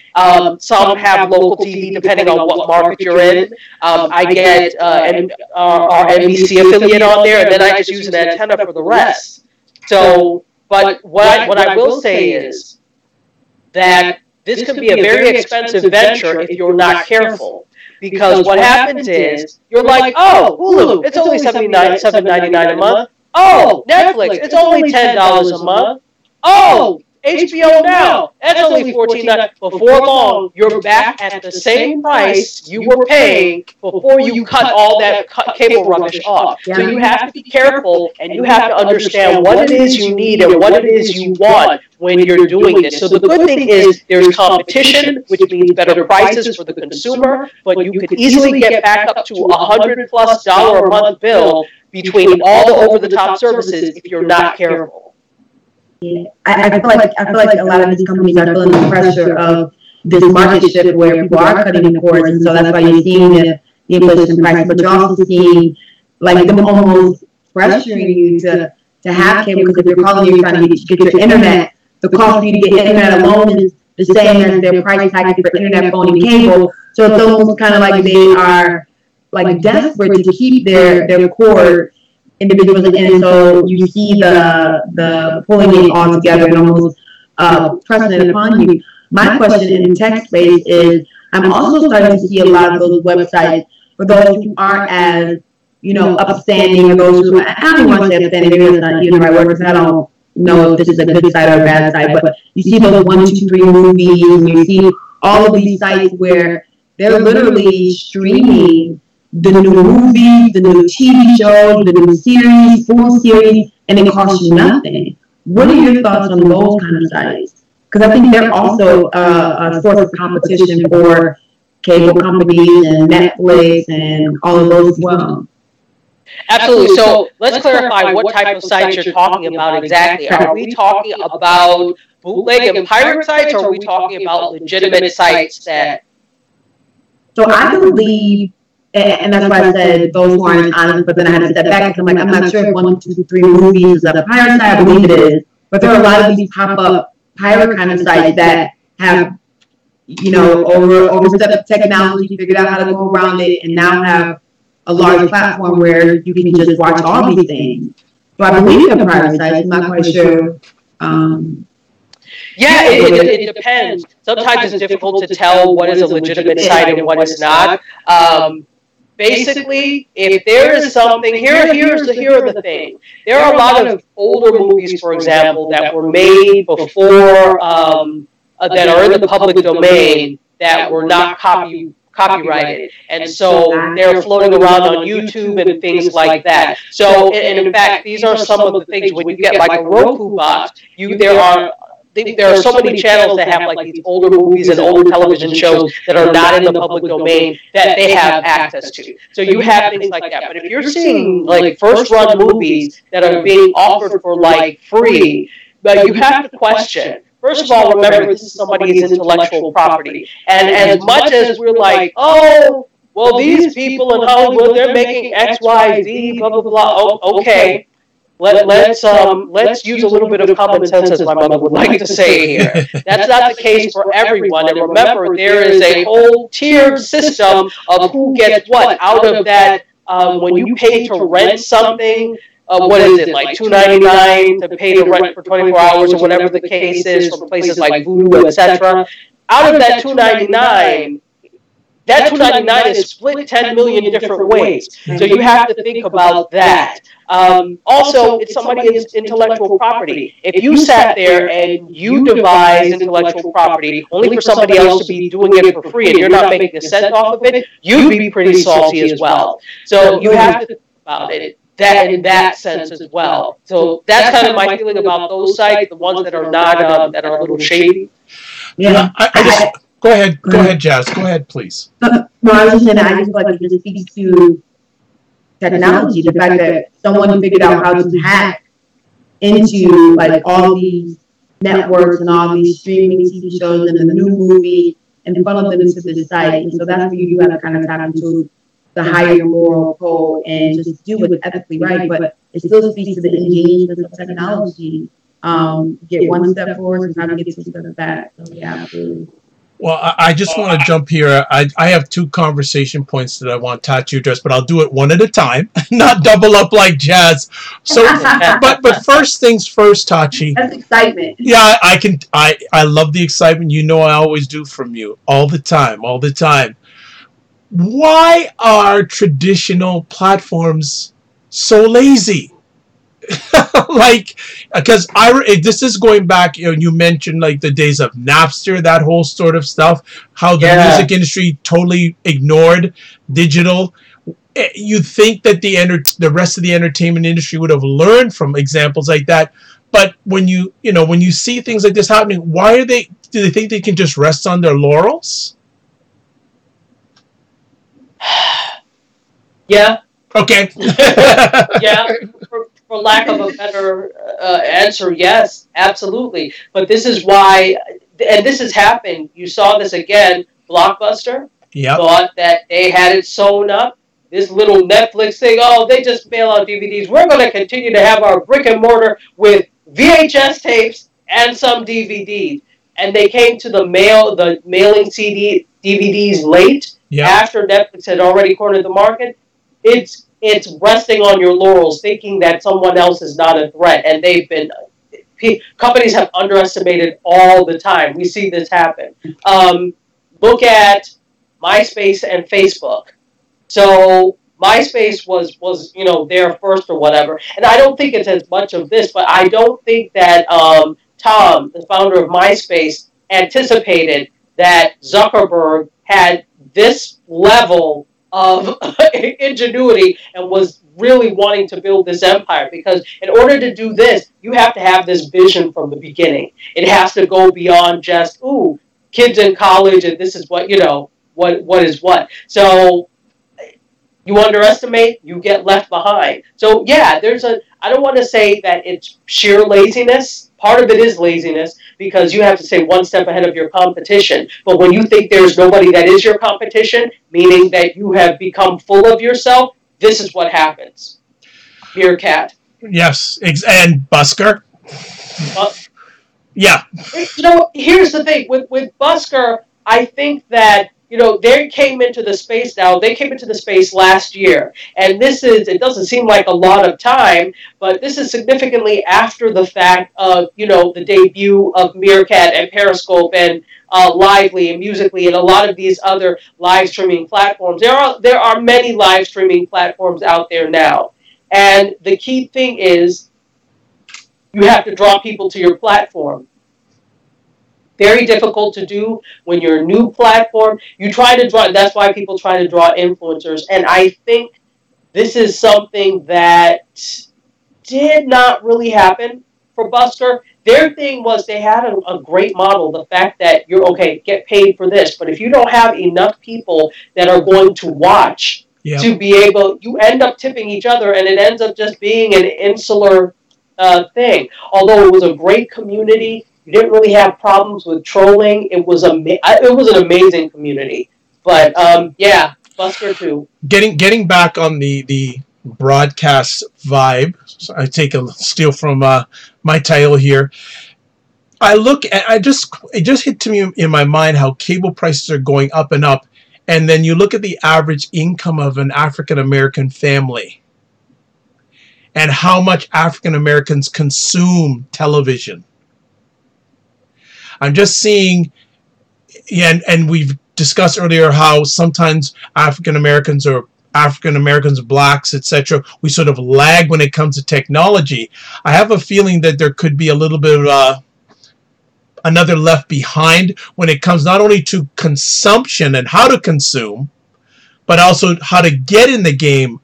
Some have local TV depending on what market you're in. I get our NBC affiliate on there, and then I just use an antenna for the rest. So, but what I will say is that this could be a very expensive venture if you're not careful. Because what happens is, you're like, oh, Hulu, it's only $7.99 a month. Oh, Netflix, it's only $10 a month. Oh, HBO Now, that's only $14. Before long, you're back at the same price you were paying before you cut all that cable rubbish off. So you have to be careful, and you have to understand what it is you need and what it is you want when you're doing this. So the good thing is there's competition, which means better prices for the consumer, but you could easily get back up to $100+ a month bill between all the over-the-top services if you're not careful. Yeah. I feel like a lot of these companies are feeling the pressure of this market shift where people are cutting the cords, and so that's why you're seeing the inflation price, but you're also seeing like them almost pressuring you to have cable, because if you're calling, you're trying to get your internet. The cost for you to get internet alone is the same as their price tag for internet, phone, and cable. So it's almost kind of like they are like desperate to keep their cord individuals, and so you see the pulling it all together and almost pressing it upon you. My question in tech space is, I'm also starting to see a lot of those websites for those who aren't as upstanding, or those who, I don't even want to say upstanding, maybe that's not even the right word, because I don't know if this is a good side or a bad side, but you see those 1, 2, 3 movies, and you see all of these sites where they're literally streaming the new movies, the new TV shows, the new series, full series, and it costs you nothing. What are your thoughts on those kind of sites? Because I think they're also a source of competition for cable companies and Netflix and all of those as well. Absolutely. So let's clarify what type of sites you're talking about exactly. Are we talking about bootleg and pirate sites, or are we talking about legitimate sites that... So I believe, and that's why I said those who aren't honest, but then I had to step back because I'm not sure if 1, 2, 3 movies is a pirate site. I believe it is. But there are a lot of these pop-up pirate kind of sites that have, overstepped technology, figured out how to go around it, and now have a large platform where you can just watch all these things. So I believe they're pirate sites. I'm not quite sure. Yeah, it depends. Sometimes it's difficult to tell what is a legitimate site and what is not. Basically, if there is something, here are the thing. There are a lot of older movies, for example, that were made before, that are in the public domain, that were not copyrighted. And so they're floating around on YouTube and things like that. So, and in fact, these are some of the things when you get like a Roku box, there are so many channels that have like these older movies and older television shows that are not in the public domain that they have access to. So you have things like that. But if you're seeing like first run movies that are being offered for like free, but you have to question. First of all, remember this is somebody's intellectual property. And as much as we're like, oh, well, these people in Hollywood, they're making X, Y, Z, blah, blah, blah. Oh, okay. Let's use a little bit of common sense, as my mother would like to say here. That's not the case for everyone. And remember, there is a whole tiered system of who gets what out of that. When you pay to rent something, what is it, like $2.99 to pay to rent for 24 hours or whatever the case is from places like Voodoo, etc. Out of that $2.99, that $2.99 is split 10 million different ways. So you have to think about that. Also, it's somebody's intellectual property. If you sat there and you devised intellectual property only for somebody else to be doing it for free and you're not making a cent off of it, you'd be pretty salty as well. So you have to think about it that in that sense as well. So that's kind of my feeling about those sites, the ones that are not that are a little shady. Yeah. Go ahead, Jazz. Go ahead, please. No, I was just saying that I just like it just speaks to technology, the fact that someone figured out how to hack into like all these networks and all these streaming TV shows and the new movie and funnel them into the site. And so that's where you have to kind of tap into the higher moral code and just do it ethically right. But it still speaks to the ingenuity of technology. Get one step forward and kind of get two steps back. So yeah, absolutely. Well, I just want to jump here. I have two conversation points that I want Tachi to address, but I'll do it one at a time, not double up like Jazz. So, but first things first, Tachi. That's excitement. Yeah, I love the excitement. You know, I always do from you all the time. Why are traditional platforms so lazy? Like, because this is going back, you mentioned like the days of Napster, that whole sort of stuff, how the music industry totally ignored digital. You think that the rest of the entertainment industry would have learned from examples like that, but when you see things like this happening, do they think they can just rest on their laurels? Yeah. Okay. Yeah. For lack of a better answer, yes, absolutely. But this is why, and this has happened. You saw this again. Blockbuster thought that they had it sewn up. This little Netflix thing, they just mail out DVDs. We're going to continue to have our brick and mortar with VHS tapes and some DVDs. And they came to the mailing CD DVDs late after Netflix had already cornered the market. It's resting on your laurels, thinking that someone else is not a threat, and companies have underestimated all the time. We see this happen. Look at MySpace and Facebook. So MySpace was there first or whatever, and I don't think it's as much of this, but I don't think that Tom, the founder of MySpace, anticipated that Zuckerberg had this level of ingenuity and was really wanting to build this empire, because in order to do this, you have to have this vision from the beginning. It has to go beyond just, kids in college and this is what is what. So you underestimate, you get left behind. So yeah, I don't want to say that it's sheer laziness. Part of it is laziness because you have to stay one step ahead of your competition. But when you think there's nobody that is your competition, meaning that you have become full of yourself, this is what happens. Meerkat. Yes, and Busker. Yeah. Here's the thing. With Busker, I think that they came into the space now. They came into the space last year. And it doesn't seem like a lot of time, but this is significantly after the fact of, the debut of Meerkat and Periscope and Lively and Musical.ly and a lot of these other live streaming platforms. There are many live streaming platforms out there now. And the key thing is you have to draw people to your platform. Very difficult to do when you're a new platform. You try to draw, that's why people try to draw influencers. And I think this is something that did not really happen for Buster. Their thing was they had a great model. The fact that you're okay, get paid for this, but if you don't have enough people that are going to watch to be able, you end up tipping each other, and it ends up just being an insular thing. Although it was a great community, you didn't really have problems with trolling. It was it was an amazing community. But yeah, Buster too. Getting back on the broadcast vibe, so I take a steal from my title here. It just hit to me in my mind how cable prices are going up and up, and then you look at the average income of an African American family and how much African Americans consume television. I'm just seeing, yeah, and we've discussed earlier how sometimes African Americans, blacks, etc., we sort of lag when it comes to technology. I have a feeling that there could be a little bit of another left behind when it comes not only to consumption and how to consume, but also how to get in the game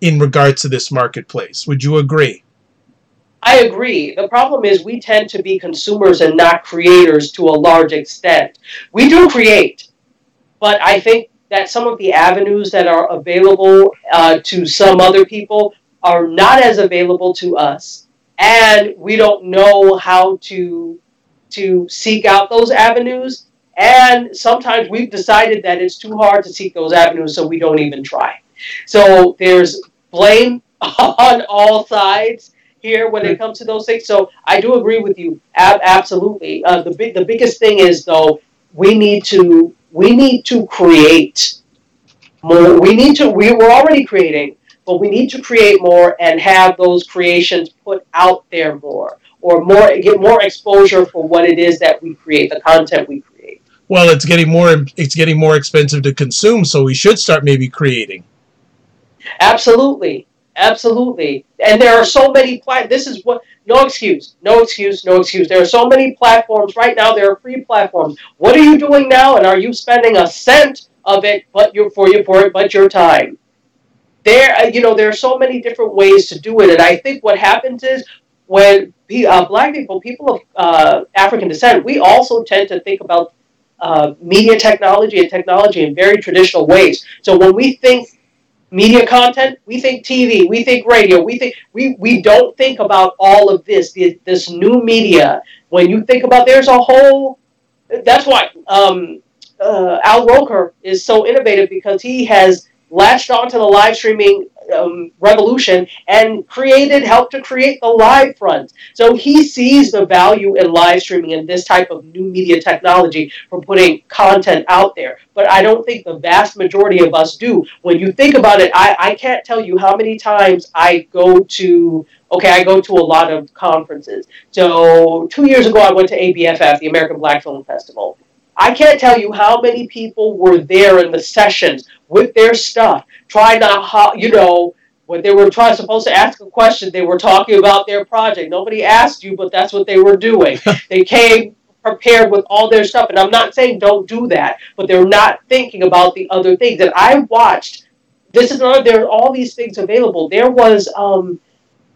in regards to this marketplace. Would you agree? I agree. The problem is we tend to be consumers and not creators to a large extent. We do create, but I think that some of the avenues that are available to some other people are not as available to us, and we don't know how to seek out those avenues. And sometimes we've decided that it's too hard to seek those avenues, so we don't even try. So there's blame on all sides here when it comes to those things. So I do agree with you, absolutely. The biggest thing is though we need to create more. We're already creating, but we need to create more and have those creations put out there more, or get more exposure for what it is that we create, the content we create. Well, it's getting more expensive to consume, so we should start maybe creating. Absolutely. Absolutely. And there are so many this is what no excuse. No excuse, no excuse. There are so many platforms right now. There are free platforms. What are you doing now? And are you spending a cent of it but your time? There are so many different ways to do it. And I think what happens is when black people of African descent, we also tend to think about media technology and technology in very traditional ways. So when we think media content, we think TV, we think radio, we don't think about all of this new media. When you think about, there's a whole, that's why Al Roker is so innovative, because he has latched onto the live streaming revolution and helped to create the live front. So he sees the value in live streaming and this type of new media technology for putting content out there. But I don't think the vast majority of us do. When you think about it, I can't tell you how many times I go to a lot of conferences. So 2 years ago, I went to ABFF, the American Black Film Festival. I can't tell you how many people were there in the sessions with their stuff, trying to, when they were supposed to ask a question, they were talking about their project. Nobody asked you, but that's what they were doing. They came prepared with all their stuff. And I'm not saying don't do that, but they're not thinking about the other things. And I watched, there are all these things available. There was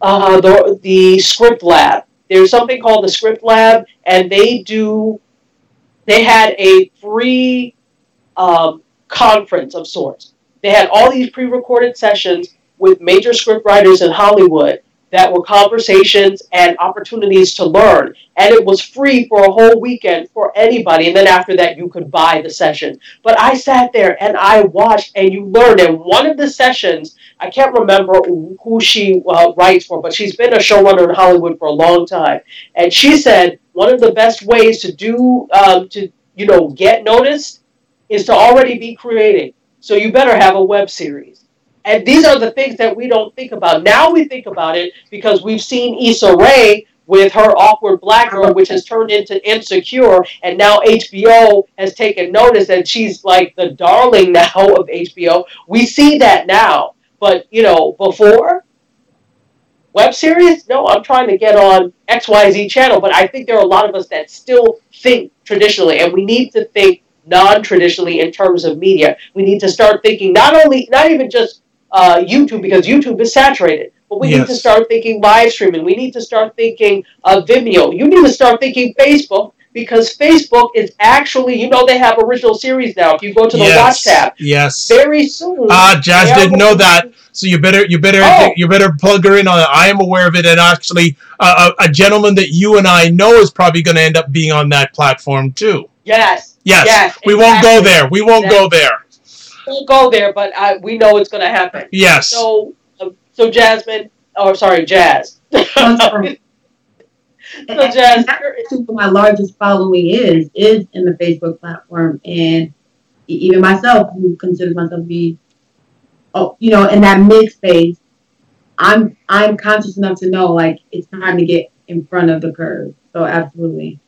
the Script Lab. There's something called the Script Lab, and they had a free conference of sorts. They had all these pre-recorded sessions with major script writers in Hollywood that were conversations and opportunities to learn. And it was free for a whole weekend for anybody. And then after that, you could buy the session. But I sat there and I watched, and you learned. And one of the sessions, I can't remember who she writes for, but she's been a showrunner in Hollywood for a long time. And she said one of the best ways to get noticed is to already be creating. So you better have a web series. And these are the things that we don't think about. Now we think about it because we've seen Issa Rae with her Awkward Black Girl, which has turned into Insecure, and now HBO has taken notice, and she's like the darling now of HBO. We see that now. But, before, web series? No, I'm trying to get on XYZ channel. But I think there are a lot of us that still think traditionally, and we need to think non-traditionally in terms of media. We need to start thinking not even just YouTube, because YouTube is saturated, but we need to start thinking live streaming. We need to start thinking Vimeo. You need to start thinking Facebook, because Facebook is actually, they have original series now. If you go to the Watch tab, very soon. Jazz didn't know that, so you better plug her in on it. I am aware of it, and actually, a gentleman that you and I know is probably going to end up being on that platform too. Yes. We won't go there. We won't go there. We'll go there, but we know it's going to happen. Yes. So Jasmine, Jazz. So Jazz, that's who my largest following is in the Facebook platform, and even myself, who considers myself to be, in that mid space, I'm conscious enough to know like it's time to get in front of the curve. So absolutely.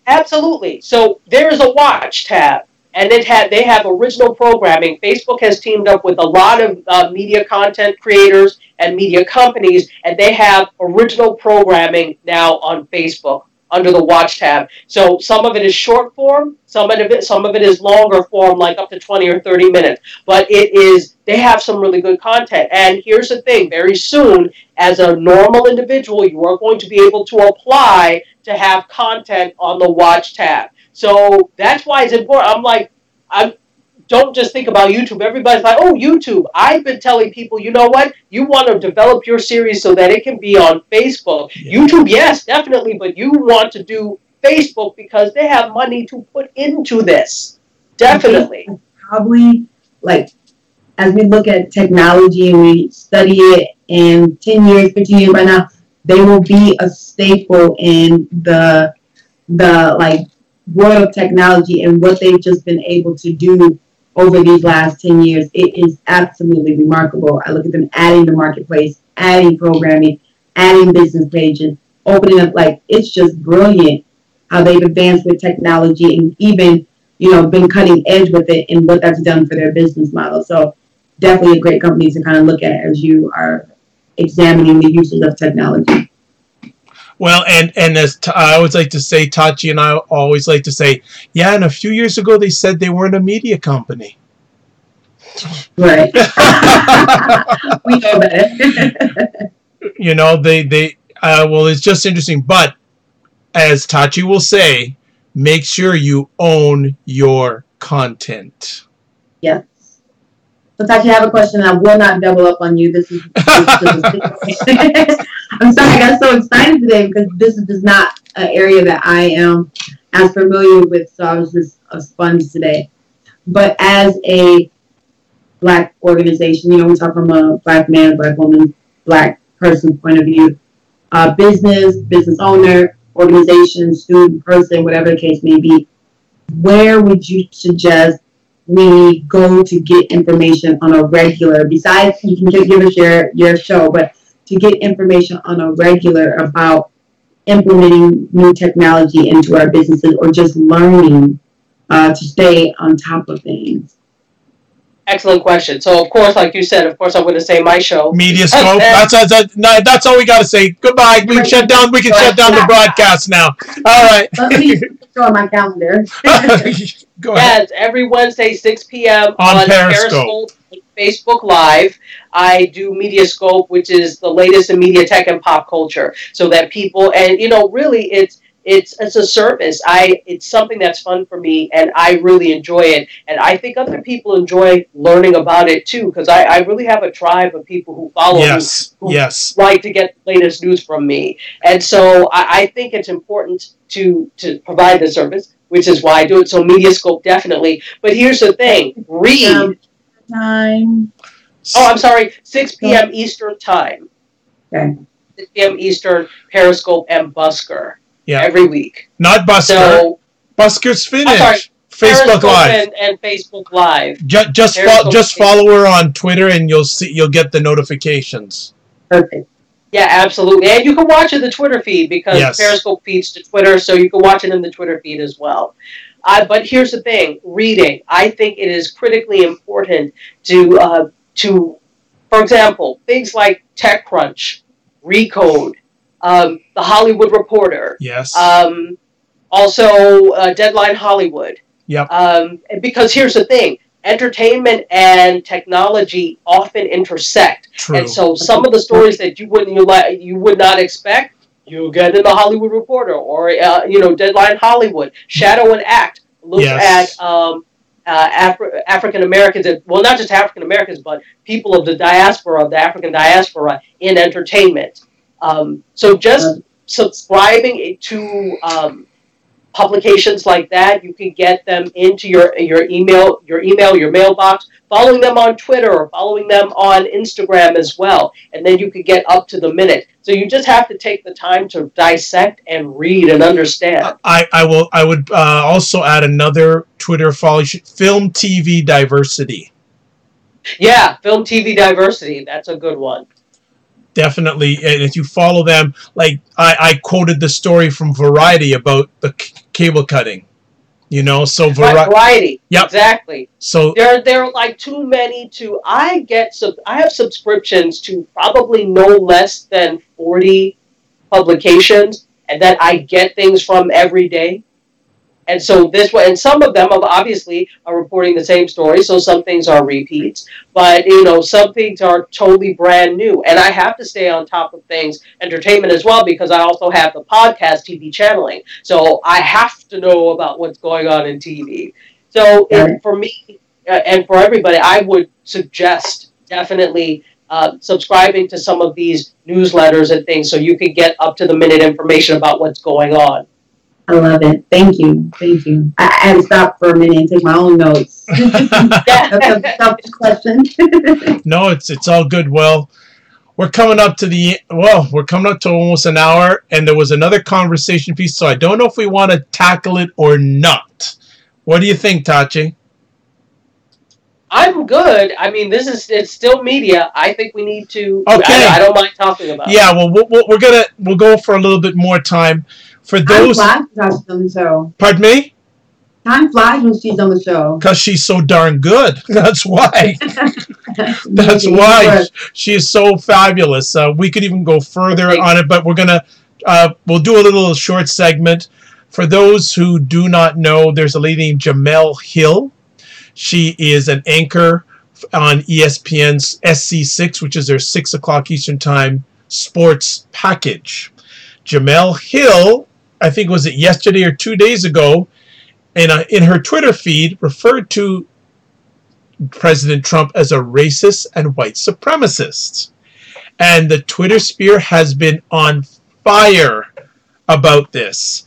So there is a Watch tab, and they have original programming. Facebook has teamed up with a lot of media content creators and media companies, and they have original programming now on Facebook under the Watch tab. So some of it is short form, some of it is longer form, like up to 20 or 30 minutes. But they have some really good content. And here's the thing, very soon, as a normal individual, you are going to be able to apply to have content on the Watch tab. So that's why it's important. Don't just think about YouTube. Everybody's like, oh, YouTube. I've been telling people, you know what? You want to develop your series so that it can be on Facebook. Yeah. YouTube, yes, definitely. But you want to do Facebook because they have money to put into this. Definitely. Probably, as we look at technology and we study it, in 10 years, 15 years by now, they will be a staple in the world of technology, and what they've just been able to do over these last 10 years. It is absolutely remarkable. I look at them adding the marketplace, adding programming, adding business pages, opening up, it's just brilliant how they've advanced with technology and even, been cutting edge with it and what that's done for their business model. So definitely a great company to kind of look at as you are examining the uses of technology. Well, and as I always like to say, Tachi and I always like to say, yeah, and a few years ago they said they weren't a media company. Right. We know that. Well, it's just interesting. But as Tachi will say, make sure you own your content. Yes. So Tachi, I have a question. I will not double up on you. This is I'm sorry, I got so excited today because this is just not an area that I am as familiar with, so I was just a sponge today. But as a Black organization, we talk from a Black man, Black woman, Black person point of view, business owner, organization, student, person, whatever the case may be, where would you suggest we go to get information on a regular, besides you can give us your show, but to get information on a regular about implementing new technology into our businesses or just learning to stay on top of things? Excellent question. So, of course, like you said, I'm going to say my show. Mediascope. That's all we got to say. Goodbye. We can shut down the broadcast now. All right. Let me show on my calendar. Go ahead. Yes, every Wednesday, 6 p.m. on Periscope, Facebook Live. I do Mediascope, which is the latest in media tech and pop culture, so that people, and really it's a service. It's something that's fun for me, and I really enjoy it, and I think other people enjoy learning about it too, because I really have a tribe of people who follow me, who like to get the latest news from me, and so I think it's important to provide the service, which is why I do it. So Mediascope, definitely. But here's the thing: read. Time. Oh, I'm sorry. 6 p.m. Eastern time. Okay. 6 p.m. Eastern, Periscope and Busker. Yeah. Every week. Not Busker. So, Busker's finished. I'm sorry, Facebook Live and Facebook Live. Just follow her on Twitter, and you'll get the notifications. Perfect. Yeah, absolutely. And you can watch it in the Twitter feed because Periscope feeds to Twitter, so you can watch it in the Twitter feed as well. But here's the thing: reading. I think it is critically important to, for example, things like TechCrunch, Recode, The Hollywood Reporter. Yes. Also, Deadline Hollywood. Yep. Because here's the thing. Entertainment and technology often intersect. True. And so some of the stories that you would not expect, you get in the Hollywood Reporter or Deadline Hollywood. Shadow and Act looks at African Americans, well, not just African Americans, but people of the diaspora, the African diaspora in entertainment. So just subscribing to publications like that, you can get them into your email, your mailbox, following them on Twitter or following them on Instagram as well, and then you could get up to the minute. So you just have to take the time to dissect and read and understand. I would also add another Twitter follow: Film TV Diversity. Yeah, Film TV Diversity. That's a good one. Definitely, and if you follow them, like I quoted the story from Variety about the cable cutting, so Variety. Yep. Exactly. So there are like too many to. I have subscriptions to probably no less than 40 publications, and that I get things from every day. And so this way, and some of them obviously are reporting the same story, so some things are repeats, but some things are totally brand new. And I have to stay on top of things, entertainment as well, because I also have the podcast TV channeling. So I have to know about what's going on in TV. So for me and for everybody, I would suggest definitely subscribing to some of these newsletters and things so you can get up to the minute information about what's going on. I love it. Thank you. I had to stop for a minute and take my own notes. That's a tough question. No, it's all good. Well, we're coming up to almost an hour, and there was another conversation piece, so I don't know if we want to tackle it or not. What do you think, Tachi? I'm good. I mean, it's still media. I think we need to. Okay. I don't mind talking about it. Yeah. Well, we'll go for a little bit more time. For those, time flies on the show. Pardon me? Time flies when she's on the show. Because she's so darn good. That's why. That's why she is so fabulous. We could even go further on it, but we'll do a little short segment. For those who do not know, there's a lady named Jamel Hill. She is an anchor on ESPN's SC6, which is their 6 o'clock Eastern Time sports package. Jamel Hill, I think was it yesterday or 2 days ago, in her Twitter feed, referred to President Trump as a racist and white supremacist. And the Twitter sphere has been on fire about this.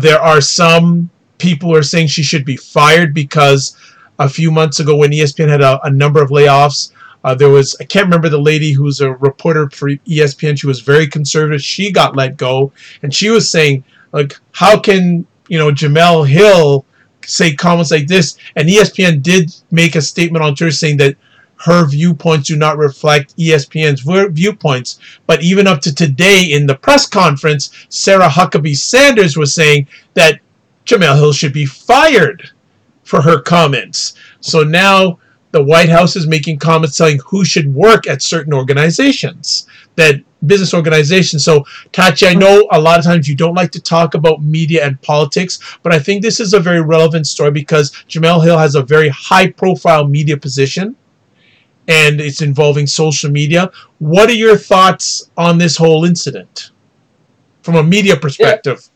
There are some people who are saying she should be fired because a few months ago when ESPN had a number of layoffs, there was, I can't remember the lady who's a reporter for ESPN. She was very conservative. She got let go. And she was saying, like, how can, Jamel Hill say comments like this? And ESPN did make a statement on Twitter saying that her viewpoints do not reflect ESPN's viewpoints. But even up to today in the press conference, Sarah Huckabee Sanders was saying that Jamel Hill should be fired for her comments. So now the White House is making comments telling who should work at certain organizations, that business organizations. So, Tachi, I know a lot of times you don't like to talk about media and politics, but I think this is a very relevant story because Jamel Hill has a very high-profile media position, and it's involving social media. What are your thoughts on this whole incident from a media perspective?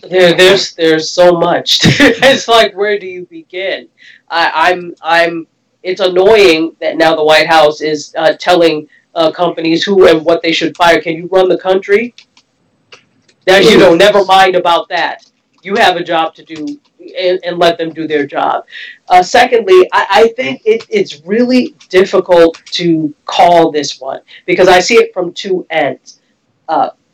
There's so much. It's like, where do you begin? It's annoying that now the White House is telling companies who and what they should fire. Can you run the country? Now, never mind about that. You have a job to do, and let them do their job. Secondly, I think it's really difficult to call this one because I see it from two ends.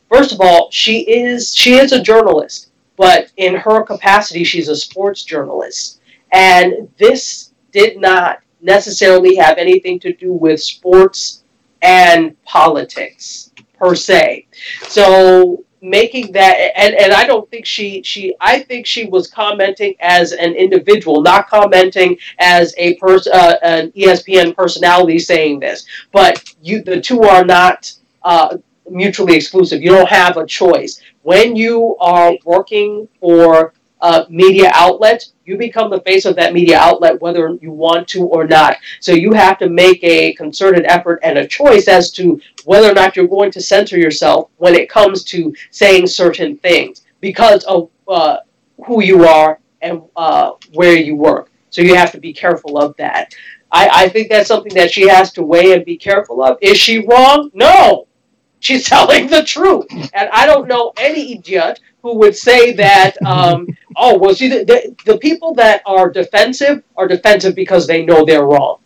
First of all, she is a journalist, but in her capacity, she's a sports journalist. And this did not necessarily have anything to do with sports and politics per se. So making that, and I don't think I think she was commenting as an individual, not commenting as an ESPN personality saying this. But the two are not mutually exclusive. You don't have a choice. When you are working for a media outlet, you become the face of that media outlet whether you want to or not. So you have to make a concerted effort and a choice as to whether or not you're going to censor yourself when it comes to saying certain things because of who you are and where you work. So you have to be careful of that. I think that's something that she has to weigh and be careful of. Is she wrong? No. She's telling the truth. And I don't know any idiot who would say that, oh, well, see, the people that are defensive because they know they're wrong.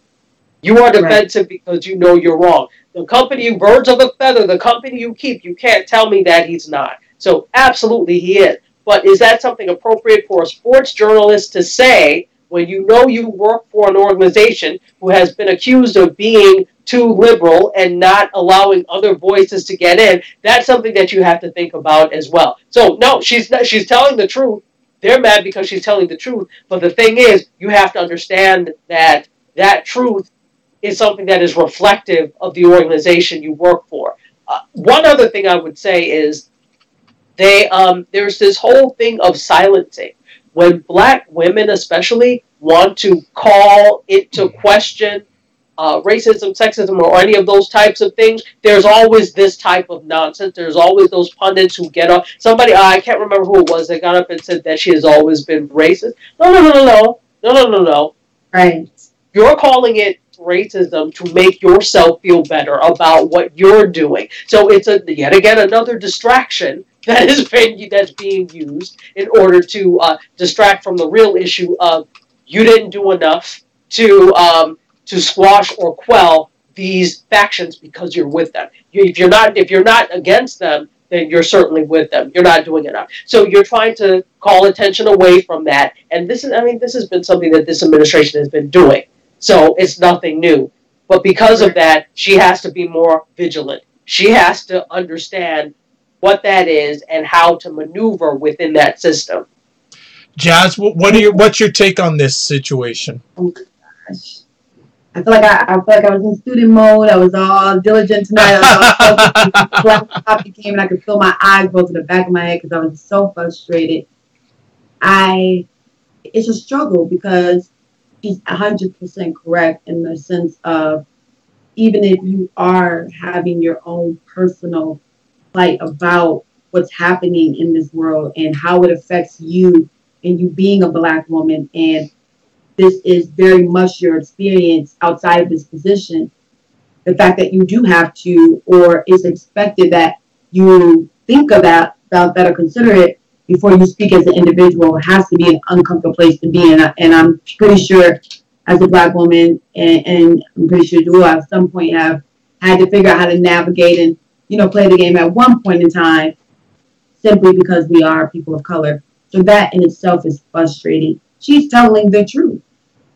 You are defensive because you know you're wrong. The company, birds of a feather, the company you keep, you can't tell me that he's not. So absolutely he is. But is that something appropriate for a sports journalist to say when you know you work for an organization who has been accused of being too liberal and not allowing other voices to get in? That's something that you have to think about as well. So no, she's telling the truth. They're mad because she's telling the truth. But the thing is, you have to understand that that truth is something that is reflective of the organization you work for. One other thing I would say is there's this whole thing of silencing. When black women especially want to call into question racism, sexism, or any of those types of things, there's always this type of nonsense. There's always those pundits who get up. Somebody, I can't remember who it was, that got up and said that she has always been racist. No. Right. You're calling it racism to make yourself feel better about what you're doing. So it's yet again another distraction that's being used in order to distract from the real issue of you didn't do enough to squash or quell these factions because you're with them. If you're not against them, then you're certainly with them. You're not doing enough. So you're trying to call attention away from that. And this has been something that this administration has been doing. So it's nothing new. But because of that, she has to be more vigilant. She has to understand what that is and how to maneuver within that system. Jazz, what's your take on this situation? Oh my gosh. I feel like I was in student mode. I was all diligent tonight. I was all coffee came and I could feel my eyes go to the back of my head because I was so frustrated. It's a struggle because she's 100% correct in the sense of even if you are having your own personal plight about what's happening in this world and how it affects you and you being a black woman, and this is very much your experience outside of this position, the fact that you do have to, or is expected that you think about that or consider it before you speak as an individual has to be an uncomfortable place to be in. And I'm pretty sure as a black woman, and I'm pretty sure you will at some point have had to figure out how to navigate and, play the game at one point in time, simply because we are people of color. So that in itself is frustrating. She's telling the truth.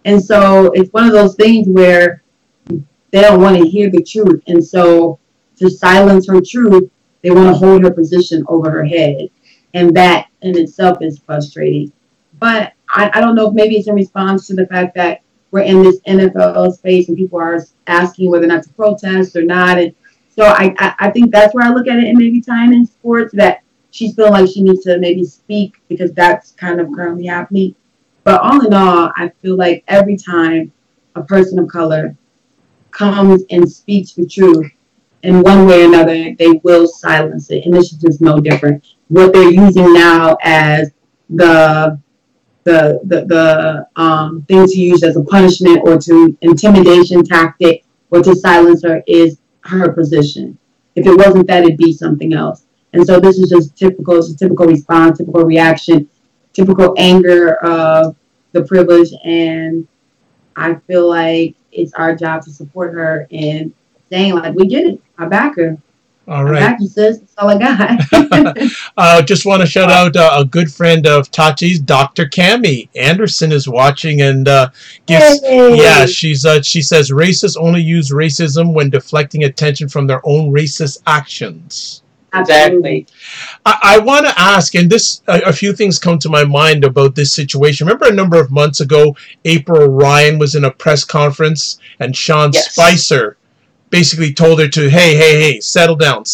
And so it's one of those things where they don't want to hear the truth. And so to silence her truth, they want to hold her position over her head. And that in itself is frustrating. But I don't know if maybe it's in response to the fact that we're in this NFL space and people are asking whether or not to protest or not. And so I think that's where I look at it, and maybe tying in sports, that she's feeling like she needs to maybe speak because that's kind of currently happening. But all in all, I feel like every time a person of color comes and speaks the truth, in one way or another, they will silence it. And this is just no different. What they're using now as the thing to use as a punishment or to intimidation tactic or to silence her is her position. If it wasn't that, it'd be something else. And so this is just typical. It's a typical response, typical reaction, typical anger of the privilege. And I feel like it's our job to support her in saying, like, we get it. I back her. All right. I back you, sis. That's all I got. Just want to shout out a good friend of Tachi's, Dr. Cami Anderson, is watching and gives. Hey. Yeah, she says racists only use racism when deflecting attention from their own racist actions. Exactly. I want to ask, and a few things come to my mind about this situation. Remember a number of months ago, April Ryan was in a press conference, and Sean Spicer basically told her to, hey, settle down,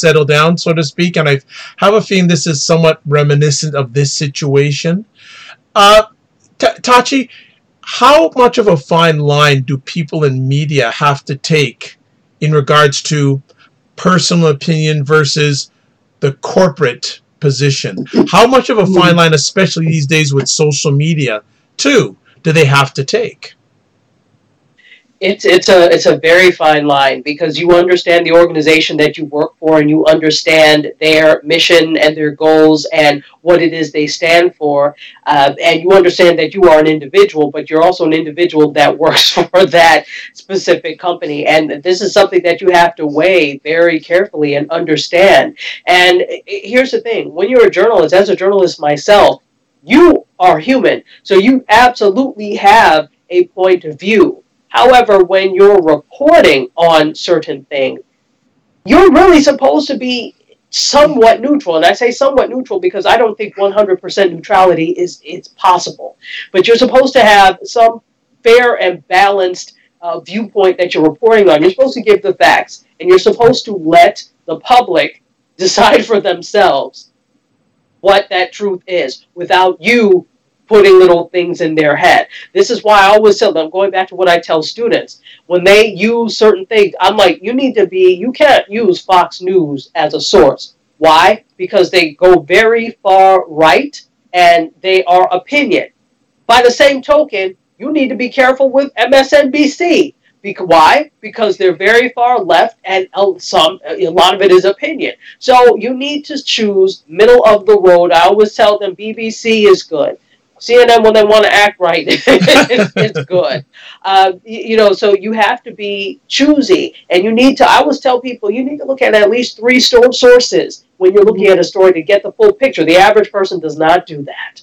so to speak. And I have a feeling this is somewhat reminiscent of this situation. Tachi, how much of a fine line do people in media have to take in regards to personal opinion versus the corporate position? How much of a fine line, especially these days with social media, too, do they have to take? It's a very fine line, because you understand the organization that you work for, and you understand their mission and their goals and what it is they stand for, and you understand that you are an individual, but you're also an individual that works for that specific company, and this is something that you have to weigh very carefully and understand. And here's the thing: when you're a journalist, as a journalist myself, you are human, so you absolutely have a point of view. However, when you're reporting on certain things, you're really supposed to be somewhat neutral. And I say somewhat neutral because I don't think 100% neutrality is possible. But you're supposed to have some fair and balanced viewpoint that you're reporting on. You're supposed to give the facts, and you're supposed to let the public decide for themselves what that truth is without you putting little things in their head. This is why I always tell them, going back to what I tell students, when they use certain things, I'm like, you can't use Fox News as a source. Why? Because they go very far right, and they are opinion. By the same token, you need to be careful with MSNBC. Why? Because they're very far left, and a lot of it is opinion. So you need to choose middle of the road. I always tell them BBC is good. CNN, when they want to act right, it's good. So you have to be choosy, and you need to, I always tell people, you need to look at least 3 sources when you're looking at a story to get the full picture. The average person does not do that.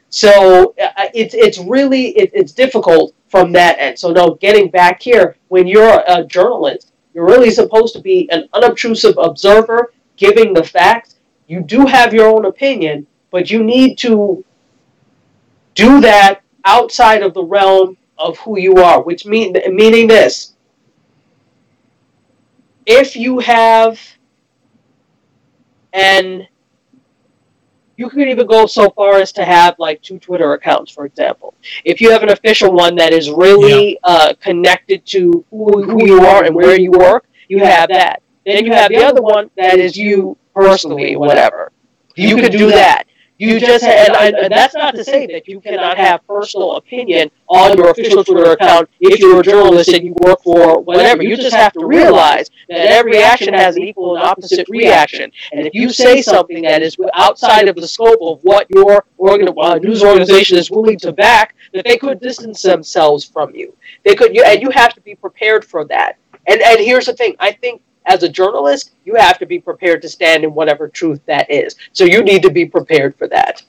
So it's really difficult from that end. So no, getting back here, when you're a journalist, you're really supposed to be an unobtrusive observer, giving the facts. You do have your own opinion, but you need to do that outside of the realm of who you are, which meaning this: if you have, and you could even go so far as to have like 2 Twitter accounts, for example. If you have an official one that is really connected to who you are and where you work, you have that. Then you have the other one that is you personally, whatever. You could do that. You just and that's not to say that you cannot have personal opinion on your official Twitter account if you're a journalist and you work for whatever. You just have to realize that every action has an equal and opposite reaction. And if you say something that is outside of the scope of what your news organization is willing to back, that they could distance themselves from you. And you have to be prepared for that. And here's the thing: I think, as a journalist, you have to be prepared to stand in whatever truth that is. So you need to be prepared for that.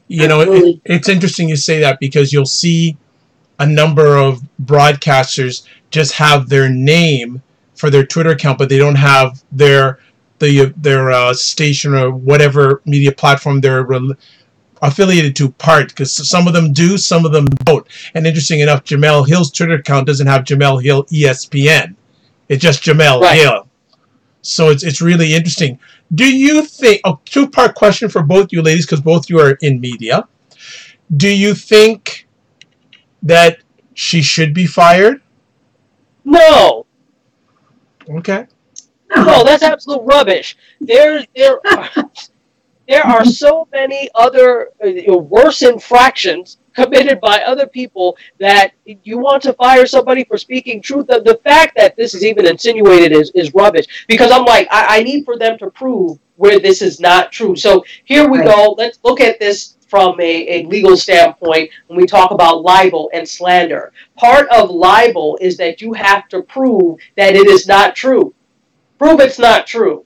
You know, it's interesting you say that, because you'll see a number of broadcasters just have their name for their Twitter account, but they don't have their station or whatever media platform they're affiliated to part, because some of them do, some of them don't. And interesting enough, Jamel Hill's Twitter account doesn't have Jamel Hill ESPN. It's just Jamel Hill. So it's really interesting. Do you think, a 2-part question for both you ladies, because both you are in media. Do you think that she should be fired? No. Okay. No, that's absolute rubbish. There are so many other worse infractions committed by other people that you want to fire somebody for speaking truth. The fact that this is even insinuated is rubbish, because I'm like, I need for them to prove where this is not true. So here we go. Let's look at this from a legal standpoint when we talk about libel and slander. Part of libel is that you have to prove that it is not true. Prove it's not true,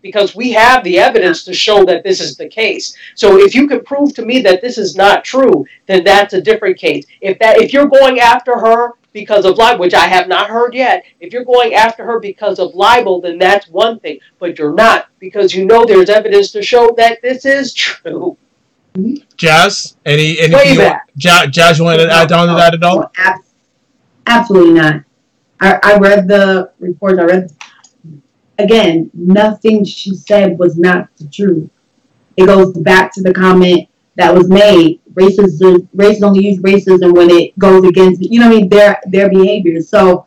because we have the evidence to show that this is the case. So if you can prove to me that this is not true, then that's a different case. If you're going after her because of libel, which I have not heard yet, if you're going after her because of libel, then that's one thing. But you're not, because you know there's evidence to show that this is true. Jazz, Jazz, you want to add on to that at all? Absolutely not. I read the reports. Again, nothing she said was not the truth. It goes back to the comment that was made. Racists only use racism when it goes against, you know what I mean, their behavior. So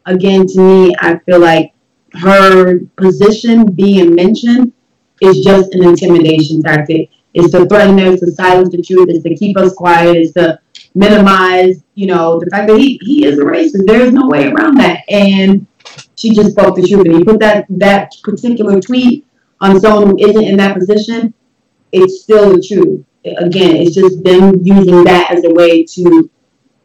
again, to me, I feel like her position being mentioned is just an intimidation tactic. Is to threaten us, to silence the truth, is to keep us quiet, is to minimize, the fact that he is a racist. There is no way around that. And she just spoke the truth. And you put that particular tweet on someone who isn't in that position, it's still the truth. Again, it's just them using that as a way to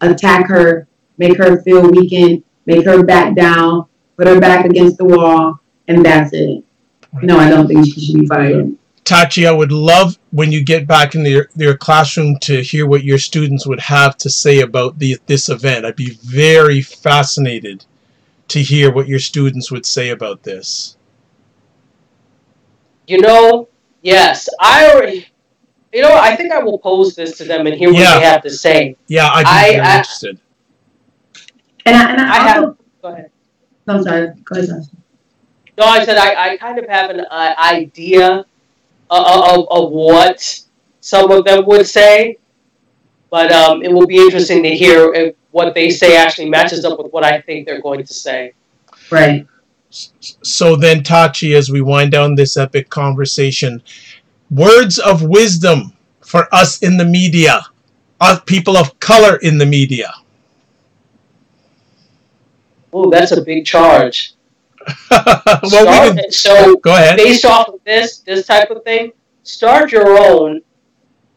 attack her, make her feel weakened, make her back down, put her back against the wall, and that's it. No, I don't think she should be fired. Tachi, I would love when you get back in your classroom to hear what your students would have to say about this event. I'd be very fascinated to hear what your students would say about this. Yes, I think I will pose this to them and hear what they have to say. Yeah, I'd be very interested. And I have. Go ahead. I'm sorry. Go ahead. No, I said I kind of have an idea of what some of them would say, but it will be interesting to hear if what they say actually matches up with what I think they're going to say. Right. So then, Tachi, as we wind down this epic conversation, words of wisdom for us in the media, us people of color in the media. Oh, that's a big charge. So go ahead. Based off of this type of thing, start your own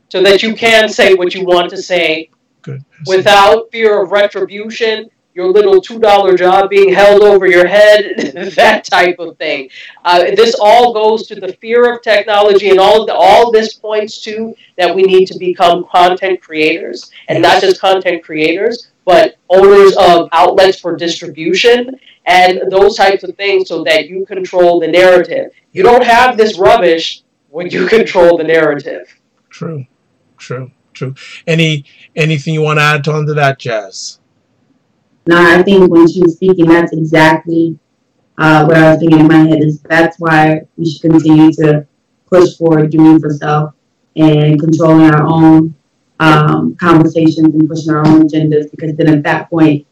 so that you can say what you want to say. Good. Without fear of retribution, your little $2 job being held over your head, that type of thing. This all goes to the fear of technology, and all this points to that we need to become content creators, and not just content creators, but owners of outlets for distribution and those types of things, so that you control the narrative. You don't have this rubbish when you control the narrative. True. Anything you want to add on to that, Jazz? No, I think when she was speaking, that's exactly what I was thinking in my head. Is that's why we should continue to push for doing for self and controlling our own conversations and pushing our own agendas. Because then at that point,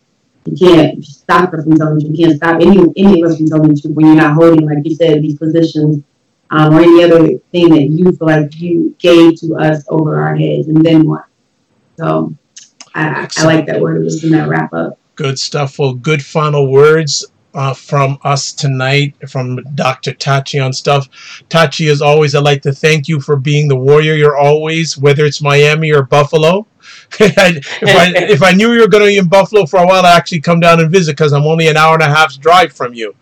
you can't stop us from telling the truth. You can't stop any of us from telling the truth when you're not holding, like you said, these positions or any other thing that you feel like you gave to us over our heads. And then what? So I like that word of wisdom, that wrap up. Good stuff. Well, good final words from us tonight, from Dr. Tachi on stuff. Tachi, as always, I'd like to thank you for being the warrior you're always, whether it's Miami or Buffalo. if I knew you were going to be in Buffalo for a while, I'd actually come down and visit, because I'm only an hour and a half's drive from you.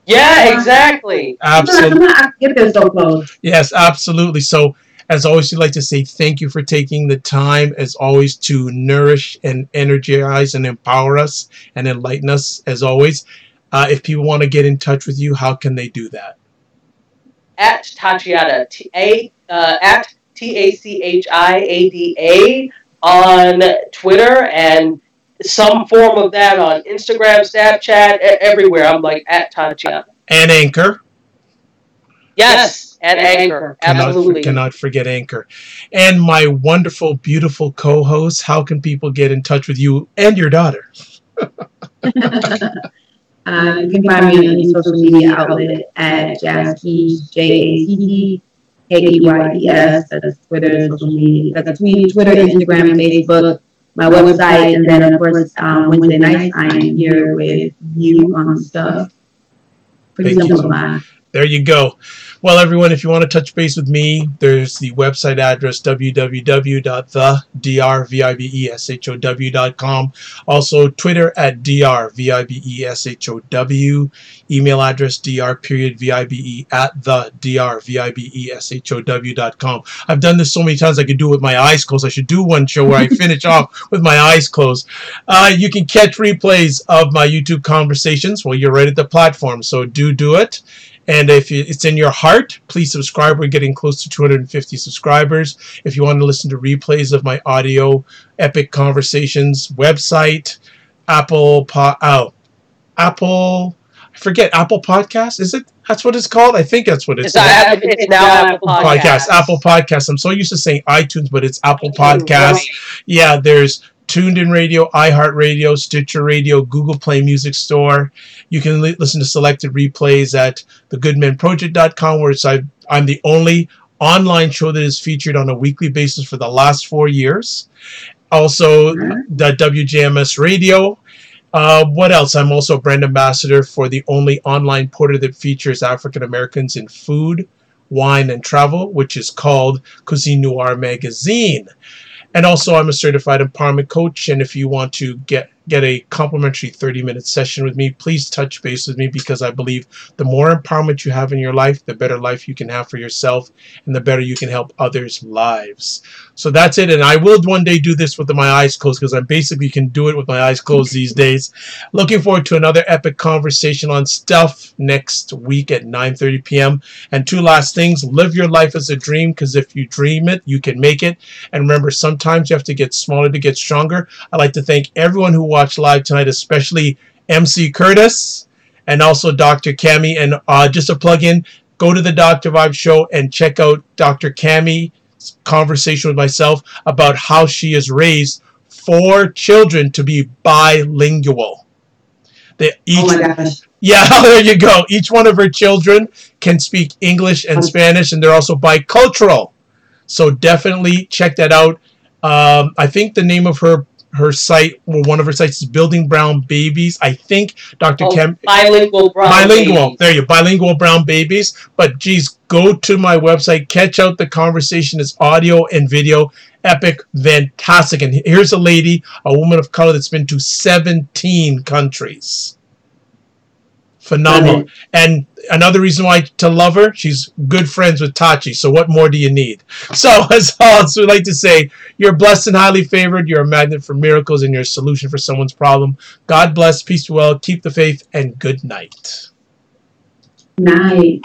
Yeah, exactly. Absolutely. Get this so close. Yes, absolutely. So, as always, we'd like to say thank you for taking the time, as always, to nourish and energize and empower us and enlighten us, as always. If people want to get in touch with you, how can they do that? At Tachiada, at TACHIADA on Twitter, and some form of that on Instagram, Snapchat, everywhere. I'm like at Tachiada. And Anchor. Yes, and Anchor. Absolutely. Cannot forget Anchor. And my wonderful, beautiful co-host, how can people get in touch with you and your daughter? You can find me on any social media outlet at JazzKeys, JACCKEYES. That's Twitter, social media. That's Twitter, Instagram, Facebook, my website, and then, of course, Wednesday nights, I am here with you on stuff. Pretty simple. There you go. Well, everyone, if you want to touch base with me, there's the website address, www.thedrvibeshow.com. Also, Twitter at drvibeshow. Email address, dr.vibe@thedrvibeshow.com. I've done this so many times I could do it with my eyes closed. I should do one show where I finish off with my eyes closed. You can catch replays of my YouTube conversations while you're right at the platform, so do it. And if it's in your heart, please subscribe. We're getting close to 250 subscribers. If you want to listen to replays of my audio epic conversations, website, Apple. I forget, Apple Podcast. Is it? That's what it's called. I think that's what it's called. It's now Apple Podcasts. Apple Podcasts. I'm so used to saying iTunes, but it's Apple Podcasts. Right. Yeah, there's Tuned In Radio, iHeartRadio, Stitcher Radio, Google Play Music Store. You can listen to selected replays at thegoodmenproject.com, where I'm the only online show that is featured on a weekly basis for the last 4 years. Also, the WJMS Radio. What else? I'm also a brand ambassador for the only online portal that features African Americans in food, wine, and travel, which is called Cuisine Noire Magazine. And also, I'm a certified empowerment coach. And if you want to get a complimentary 30-minute session with me, please touch base with me, because I believe the more empowerment you have in your life, the better life you can have for yourself, and the better you can help others' lives. So that's it. And I will one day do this with my eyes closed, because I basically can do it with my eyes closed these days. Looking forward to another epic conversation on stuff next week at 9:30 p.m. And 2 last things. Live your life as a dream, because if you dream it, you can make it. And remember, sometimes you have to get smaller to get stronger. I'd like to thank everyone who watched live tonight, especially MC Curtis and also Dr. Cami. And just a plug in, go to the Dr. Vibe show and check out Dr. Cami's conversation with myself about how she has raised 4 children to be bilingual. Oh my gosh. Yeah, there you go. Each one of her children can speak English and Spanish, and they're also bicultural. So definitely check that out. I think the name of her site, or one of her sites, is Building Brown Babies. I think Dr. Bilingual Brown Babies. There you go, Bilingual Brown Babies. But geez, go to my website, catch out the conversation. It's audio and video, epic, fantastic. And here's a lady, a woman of color that's been to 17 countries. Phenomenal. And another reason why to love her, she's good friends with Tachi. So what more do you need? So as always, we like to say, you're blessed and highly favored. You're a magnet for miracles, and you're a solution for someone's problem. God bless, peace be well, keep the faith, and good night. Night.